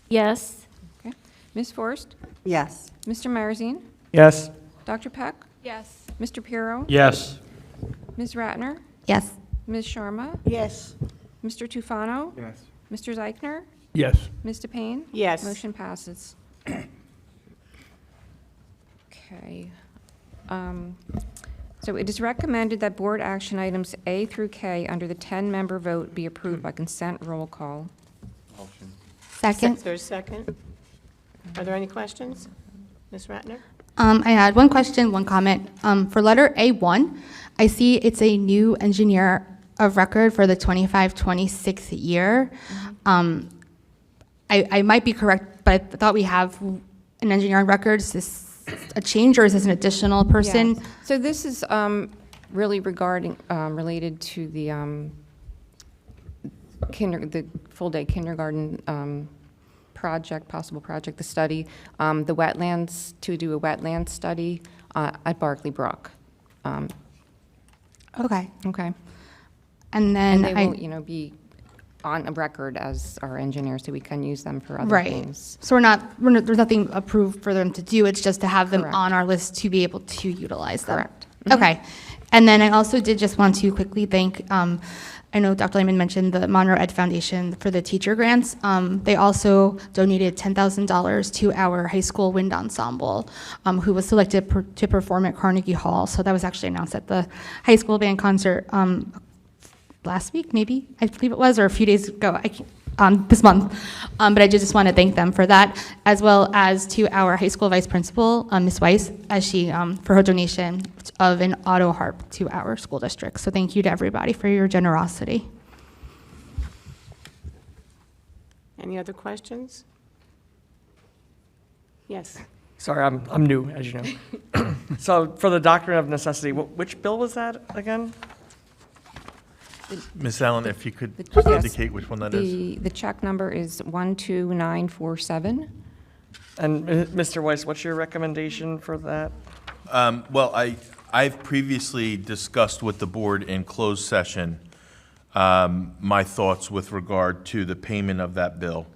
Speaker 11: Yes.
Speaker 2: Okay. Ms. Forst?
Speaker 15: Yes.
Speaker 2: Mr. Marzine?
Speaker 10: Yes.
Speaker 2: Dr. Peck?
Speaker 7: Yes.
Speaker 2: Mr. Pirro?
Speaker 8: Yes.
Speaker 2: Ms. Ratner?
Speaker 3: Yes.
Speaker 2: Ms. Sharma?
Speaker 15: Yes.
Speaker 2: Mr. Tufano?
Speaker 4: Yes.
Speaker 2: Mr. Zeichner?
Speaker 8: Yes.
Speaker 2: Ms. DePayne?
Speaker 1: Yes.
Speaker 2: Motion passes. Okay. So it is recommended that board action items A through K under the 10-member vote be approved by consent roll call.
Speaker 4: Motion.
Speaker 3: Second.
Speaker 1: Is there a second? Are there any questions? Ms. Ratner?
Speaker 3: I had one question, one comment. For letter A1, I see it's a new engineer of record for the 25-26 year. I might be correct, but I thought we have an engineer on record. Is this a change, or is this an additional person?
Speaker 2: Yes. So this is really regarding, related to the the full-day kindergarten project, possible project, the study, the wetlands, to do a wetland study at Barkley Brook.
Speaker 3: Okay.
Speaker 2: Okay.
Speaker 3: And then
Speaker 2: And they will, you know, be on a record as our engineers, so we can use them for other
Speaker 3: right.
Speaker 2: things.
Speaker 3: So there's nothing approved for them to do. It's just to have them
Speaker 2: Correct.
Speaker 3: on our list to be able to utilize them.
Speaker 2: Correct.
Speaker 3: Okay. And then I also did just want to quickly thank, I know Dr. Lehman mentioned the Monroe Ed Foundation for the teacher grants. They also donated $10,000 to our high school wind ensemble, who was selected to perform at Carnegie Hall. So that was actually announced at the high school band concert last week, maybe, I believe it was, or a few days ago, this month. But I just want to thank them for that, as well as to our high school vice principal, Ms. Weiss, as she, for her donation of an auto harp to our school district. So thank you to everybody for your generosity.
Speaker 1: Any other questions? Yes.
Speaker 10: Sorry, I'm new, as you know. So for the doctrine of necessity, which bill was that again?
Speaker 13: Ms. Allen, if you could
Speaker 2: Yes.
Speaker 13: indicate which one that is.
Speaker 2: The check number is 12947.
Speaker 10: And Mr. Weiss, what's your recommendation for that?
Speaker 13: Well, I've previously discussed with the board in closed session my thoughts with regard to the payment of that bill.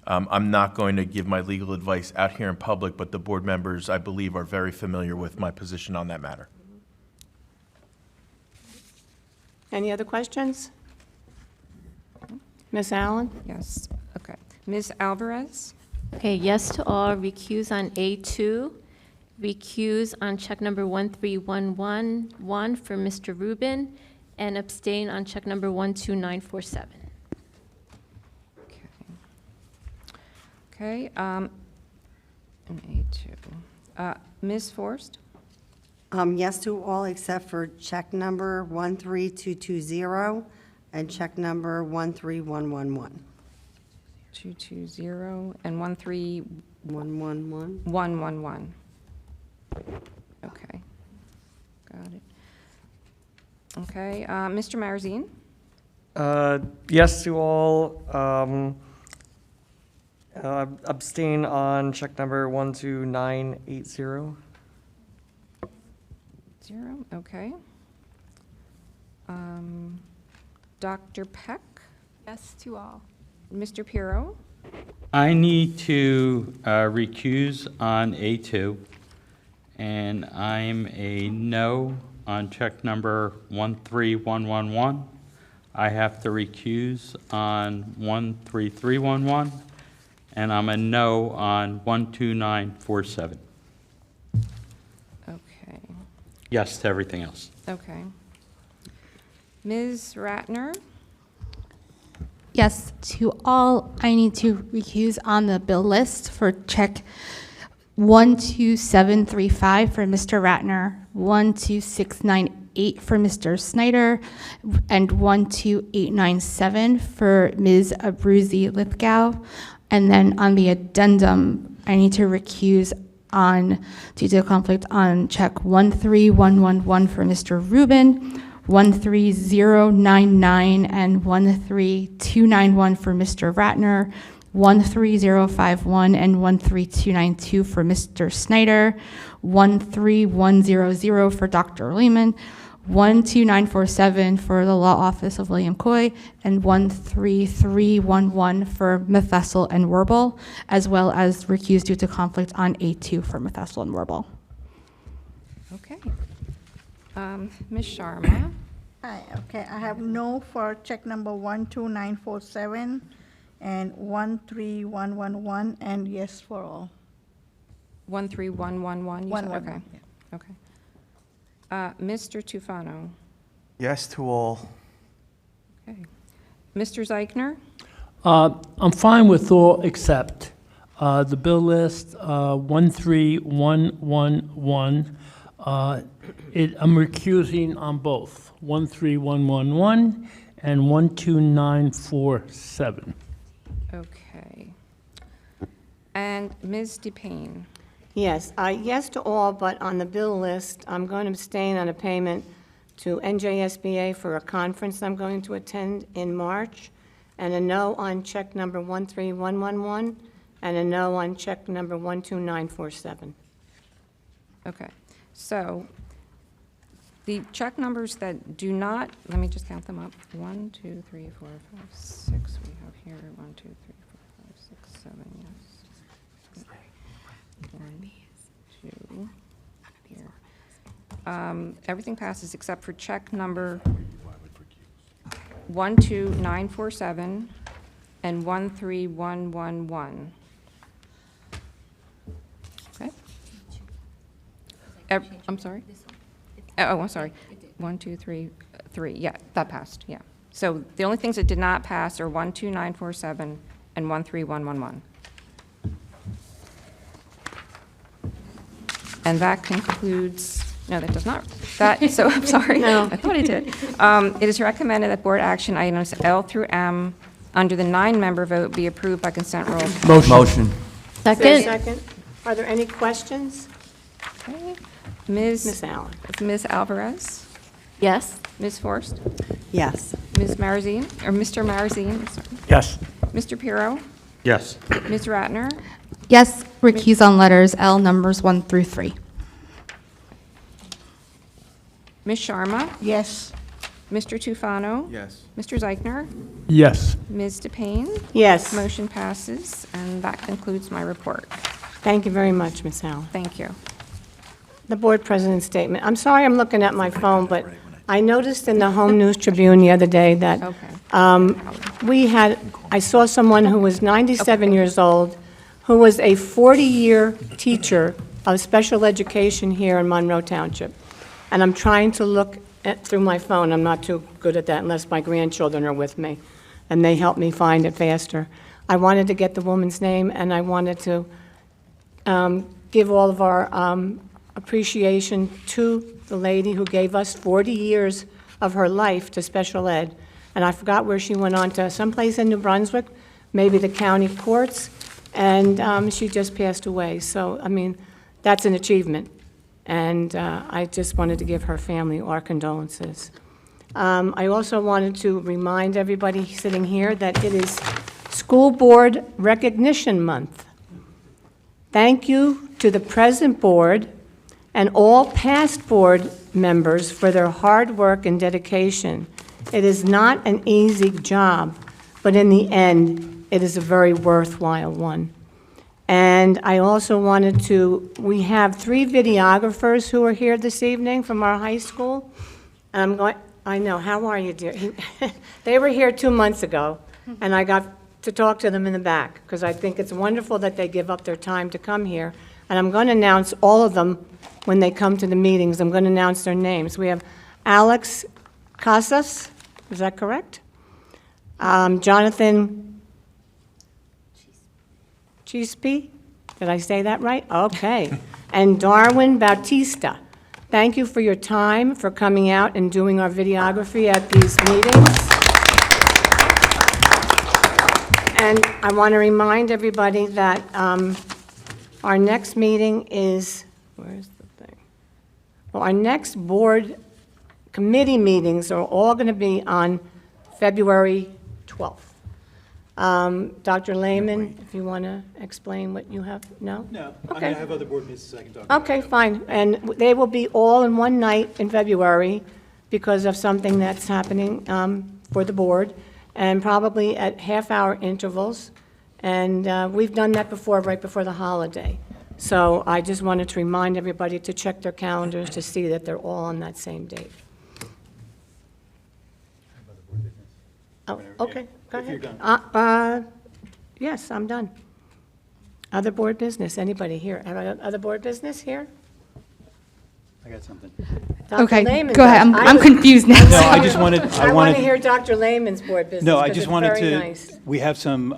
Speaker 13: I'm not going to give my legal advice out here in public, but the board members, I believe, are very familiar with my position on that matter.
Speaker 1: Any other questions? Ms. Allen?
Speaker 2: Yes, okay. Ms. Alvarez?
Speaker 11: Okay, yes to all, recuse on A2, recuse on check number 13111 for Mr. Rubin, and abstain on check number 12947.
Speaker 2: Okay, and A2. Ms. Forrest?
Speaker 15: Yes to all except for check number 13220 and check number 13111.
Speaker 2: 220 and 13111.
Speaker 15: 111.
Speaker 2: Okay, got it. Okay, Mr. Marzine?
Speaker 10: Yes to all, abstain on check number 12980.
Speaker 2: 0, okay. Dr. Peck?
Speaker 7: Yes to all.
Speaker 2: Mr. Pirro?
Speaker 8: I need to recuse on A2, and I'm a no on check number 13111. I have to recuse on 13311, and I'm a no on 12947.
Speaker 2: Okay,
Speaker 8: Yes to everything else.
Speaker 2: okay. Ms. Ratner?
Speaker 3: Yes to all. I need to recuse on the bill list for check 12735 for Mr. Ratner, 12698 for Mr. Snyder, and 12897 for Ms. Abruzzi Lithgow. And then on the addendum, I need to recuse on, due to conflict, on check 13111 for Mr. Rubin, 13099 and 13291 for Mr. Ratner, 13051 and 13292 for Mr. Snyder, 13100 for Dr. Lehman, 12947 for the Law Office of William Coy, and 13311 for Methessel and Werble, as well as recused due to conflict on A2 for Methessel and Werble.
Speaker 2: Okay. Ms. Sharma?
Speaker 16: Hi, okay, I have no for check number 12947 and 13111, and yes for all.
Speaker 2: 13111, you said?
Speaker 16: 111,
Speaker 2: Okay. Okay. Mr. Tufano?
Speaker 5: Yes to all.
Speaker 2: Okay. Mr. Zeichner?
Speaker 17: I'm fine with all except the bill list 13111. I'm recusing on both 13111 and 12947.
Speaker 2: Okay. And Ms. DePayne?
Speaker 1: Yes, yes to all, but on the bill list, I'm going to abstain on a payment to NJSBA for a conference I'm going to attend in March, and a no on check number 13111, and a no on check number 12947.
Speaker 2: Okay. So the check numbers that do not, let me just count them up. 1, 2, 3, 4, 5, 6 we have here. 1, 2, 3, 4, 5, 6, 7, yes. 1, 2, here. Everything passes except for check number 12947 and 13111. Okay? I'm sorry? Oh, I'm sorry. 1, 2, 3, 3. Yeah, that passed, yeah. So the only things that did not pass are 12947 and 13111. And that concludes, no, that does not, so I'm sorry.
Speaker 1: No.
Speaker 2: I thought it did. It is recommended that board action items L through M, under the 9-member vote, be approved by consent rule.
Speaker 10: Motion.
Speaker 1: Is there a second? Are there any questions?
Speaker 2: Okay. Ms.
Speaker 1: Ms. Allen?
Speaker 2: Ms. Alvarez?
Speaker 11: Yes.
Speaker 2: Ms. Forst?
Speaker 15: Yes.
Speaker 2: Ms. Marazine, or Mr. Marazine, sorry.
Speaker 10: Yes.
Speaker 2: Mr. Pirro?
Speaker 13: Yes.
Speaker 2: Ms. Ratner?
Speaker 3: Yes, recuse on letters L numbers 1 through 3.
Speaker 2: Ms. Sharma?
Speaker 16: Yes.
Speaker 2: Mr. Tufano?
Speaker 4: Yes.
Speaker 2: Mr. Zeichner?
Speaker 17: Yes.
Speaker 2: Ms. DePayne?
Speaker 1: Yes.
Speaker 2: Motion passes, and that concludes my report.
Speaker 1: Thank you very much, Ms. Allen.
Speaker 2: Thank you.
Speaker 1: The board president's statement. I'm sorry I'm looking at my phone, but I noticed in the Home News Tribune the other day that I saw someone who was 97 years old, who was a 40-year teacher of special education here in Monroe Township. And I'm trying to look through my phone. I'm not too good at that unless my grandchildren are with me, and they help me find it faster. I wanted to get the woman's name, and I wanted to give all of our appreciation to the lady who gave us 40 years of her life to special ed. And I forgot where she went on to, someplace in New Brunswick, maybe the county courts, and she just passed away. So, I mean, that's an achievement. And I just wanted to give her family our condolences. I also wanted to remind everybody sitting here that it is School Board Recognition Month. Thank you to the present board and all past board members for their hard work and dedication. It is not an easy job, but in the end, it is a very worthwhile one. And I also wanted to, we have 3 videographers who are here this evening from our high school. And I'm going, I know, how are you, dear? They were here 2 months ago, and I got to talk to them in the back, because I think it's wonderful that they give up their time to come here. And I'm going to announce all of them when they come to the meetings. I'm going to announce their names. We have Alex Casas, is that correct? Jonathan Chispi, did I say that right? Okay. And Darwin Bautista. Thank you for your time, for coming out and doing our videography at these meetings. And I want to remind everybody that our next meeting is, where's the thing? Well, our next board committee meetings are all going to be on February 12th. Dr. Lehman, if you want to explain what you have, no?
Speaker 9: No,
Speaker 1: Okay.
Speaker 9: I have other board meetings I can talk about.
Speaker 1: Okay, fine. And they will be all in one night in February because of something that's happening for the board, and probably at half-hour intervals. And we've done that before, right before the holiday. So I just wanted to remind everybody to check their calendars to see that they're all on that same date. Oh, okay, go
Speaker 9: If you're
Speaker 1: ahead.
Speaker 9: done.
Speaker 1: Yes, I'm done. Other board business, anybody here? Other board business here?
Speaker 9: I got something.
Speaker 1: Dr.
Speaker 3: Okay,
Speaker 1: Lehman
Speaker 3: go ahead.
Speaker 1: does.
Speaker 3: I'm confused now.
Speaker 9: No, I just wanted,
Speaker 1: I want to hear Dr. Lehman's board business.
Speaker 9: No, I
Speaker 1: 'cause
Speaker 9: just
Speaker 1: it's
Speaker 9: wanted
Speaker 1: very
Speaker 9: to,
Speaker 1: nice.
Speaker 9: we have some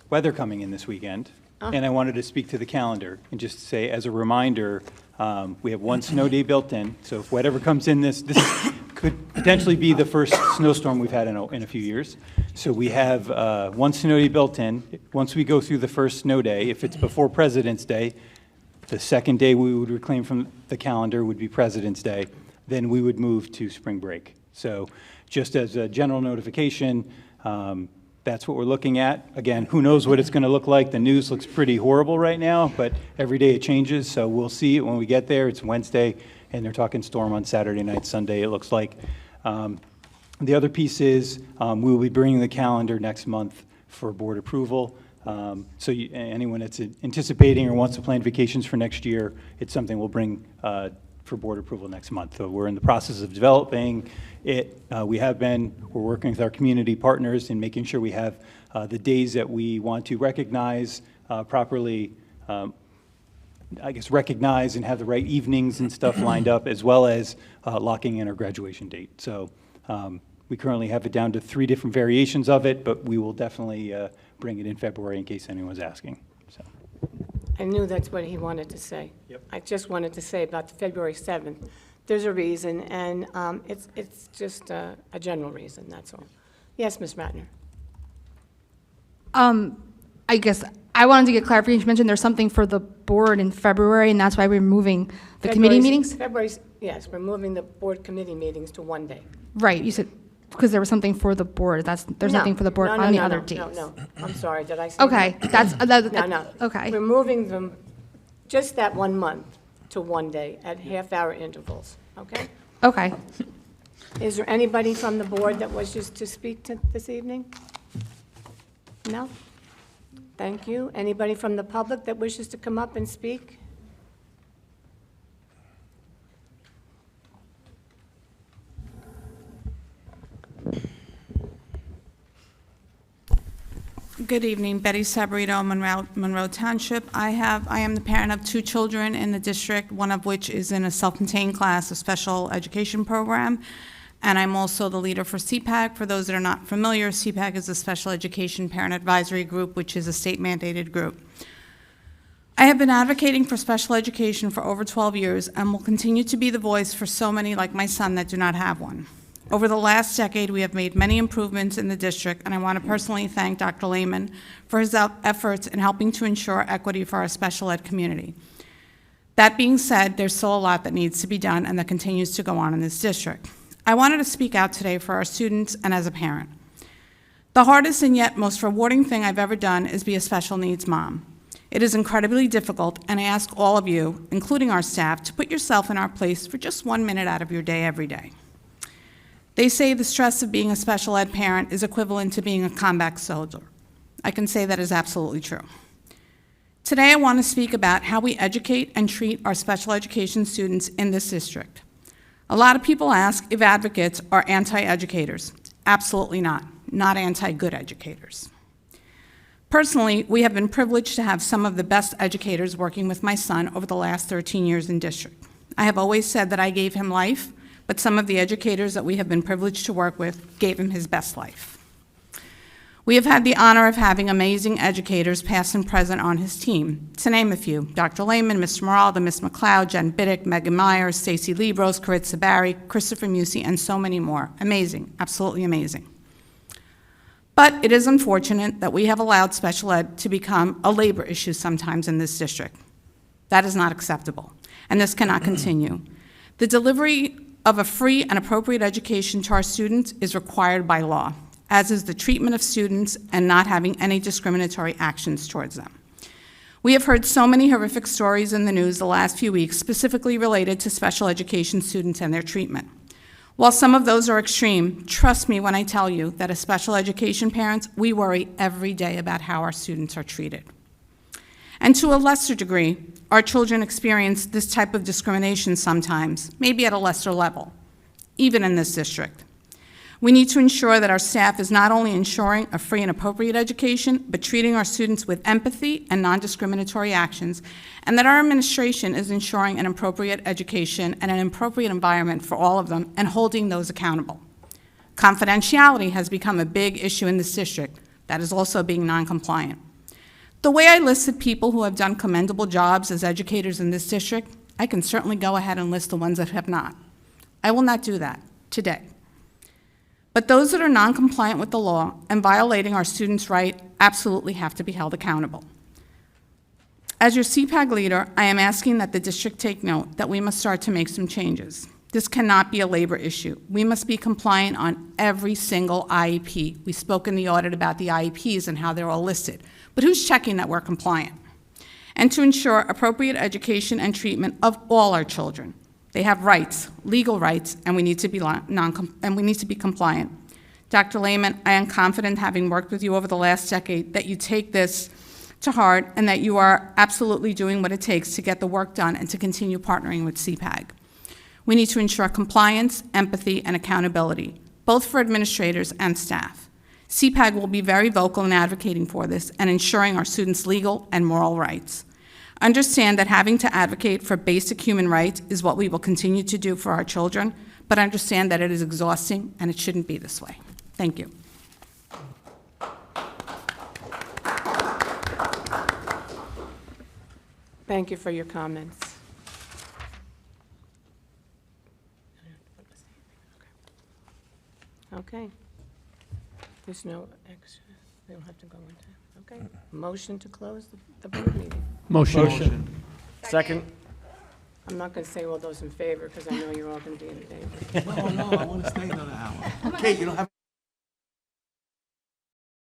Speaker 9: weather coming in this weekend, and I wanted to speak to the calendar and just say, as a reminder, we have one snow day built in, so if whatever comes in this could potentially be the first snowstorm we've had in a few years. So we have one snow day built in. Once we go through the first snow day, if it's before President's Day, the second day we would reclaim from the calendar would be President's Day. Then we would move to spring break. So just as a general notification, that's what we're looking at. Again, who knows what it's going to look like? The news looks pretty horrible right now, but every day it changes, so we'll see it when we get there. It's Wednesday, and they're talking storm on Saturday night, Sunday, it looks like. The other piece is we will be bringing the calendar next month for board approval. So anyone that's anticipating or wants to plan vacations for next year, it's something we'll bring for board approval next month. So we're in the process of developing it. We're working with our community partners in making sure we have the days that we want to recognize properly, recognize and have the right evenings and stuff lined up, as well as locking in our graduation date. So we currently have it down to 3 different variations of it, but we will definitely bring it in February in case anyone's asking. So.
Speaker 1: I knew that's what he wanted to say.
Speaker 9: Yep.
Speaker 1: I just wanted to say about the February 7th. There's a reason, and it's just a general reason, that's all. Yes, Ms. Ratner?
Speaker 3: I guess I wanted to get clarification. You mentioned there's something for the board in February, and that's why we're moving the committee meetings?
Speaker 1: Yes, we're moving the board committee meetings to one day.
Speaker 3: Right, you said, because there was something for the board. There's
Speaker 1: No.
Speaker 3: nothing for the board
Speaker 1: No,
Speaker 3: on the
Speaker 1: no,
Speaker 3: other
Speaker 1: no,
Speaker 3: dates.
Speaker 1: No, I'm sorry, did I say?
Speaker 3: Okay,
Speaker 1: that? No.
Speaker 3: Okay.
Speaker 1: We're moving them just that 1 month to one day at half-hour intervals, okay?
Speaker 3: Okay.
Speaker 1: Is there anybody from the board that wishes to speak to this evening? No? Thank you. Anybody from the public that wishes to come up and speak?
Speaker 18: Good evening, Betty Sabarito, Monroe Township. I am the parent of 2 children in the district, one of which is in a self-contained class, a special education program, and I'm also the leader for CPAC. For those that are not familiar, CPAC is a Special Education Parent Advisory Group, which is a state-mandated group. I have been advocating for special education for over 12 years and will continue to be the voice for so many like my son that do not have one. Over the last decade, we have made many improvements in the district, and I want to personally thank Dr. Lehman for his efforts in helping to ensure equity for our special ed community. That being said, there's still a lot that needs to be done and that continues to go on in this district. I wanted to speak out today for our students and as a parent. The hardest and yet most rewarding thing I've ever done is be a special needs mom. It is incredibly difficult, and I ask all of you, including our staff, to put yourself in our place for just 1 minute out of your day every day. They say the stress of being a special ed parent is equivalent to being a combat soldier. I can say that is absolutely true. Today I want to speak about how we educate and treat our special education students in this district. A lot of people ask if advocates are anti-educators. Absolutely not. Not anti-good educators. Personally, we have been privileged to have some of the best educators working with my son over the last 13 years in district. I have always said that I gave him life, but some of the educators that we have been privileged to work with gave him his best life. We have had the honor of having amazing educators, past and present, on his team. To name a few, Dr. Lehman, Mr. Moralda, Ms. McLeod, Jen Biddick, Megan Myers, Stacy Libros, Karitza Barry, Christopher Musey, and so many more. Amazing, absolutely amazing. But it is unfortunate that we have allowed special ed to become a labor issue sometimes in this district. That is not acceptable, and this cannot continue. The delivery of a free and appropriate education to our students is required by law, as is the treatment of students and not having any discriminatory actions towards them. We have heard so many horrific stories in the news the last few weeks, specifically related to special education students and their treatment. While some of those are extreme, trust me when I tell you that as special education parents, we worry every day about how our students are treated. And to a lesser degree, our children experience this type of discrimination sometimes, maybe at a lesser level, even in this district. We need to ensure that our staff is not only ensuring a free and appropriate education, but treating our students with empathy and non-discriminatory actions, and that our administration is ensuring an appropriate education and an appropriate environment for all of them and holding those accountable. Confidentiality has become a big issue in this district that is also being non-compliant. The way I listed people who have done commendable jobs as educators in this district, I can certainly go ahead and list the ones that have not. I will not do that today. But those that are non-compliant with the law and violating our students' right absolutely have to be held accountable. As your CPAG leader, I am asking that the district take note that we must start to make some changes. This cannot be a labor issue. We must be compliant on every single IEP. We spoke in the audit about the IEPs and how they're all listed. But who's checking that we're compliant? And to ensure appropriate education and treatment of all our children. They have rights, legal rights, and we need to be compliant. Dr. Lehman, I am confident, having worked with you over the last decade, that you take this to heart and that you are absolutely doing what it takes to get the work done and to continue partnering with CPAG. We need to ensure compliance, empathy, and accountability, both for administrators and staff. CPAG will be very vocal in advocating for this and ensuring our students' legal and moral rights. Understand that having to advocate for basic human rights is what we will continue to do for our children, but understand that it is exhausting and it shouldn't be this way. Thank you.
Speaker 1: Thank you for your comments. Okay. There's no extra, we don't have to go into, okay. Motion to close the board meeting.
Speaker 17: Motion.
Speaker 10: Second.
Speaker 1: I'm not going to say all those in favor, because I know you're all going to be in favor.
Speaker 4: No, I want to stay another hour. Kate, you don't have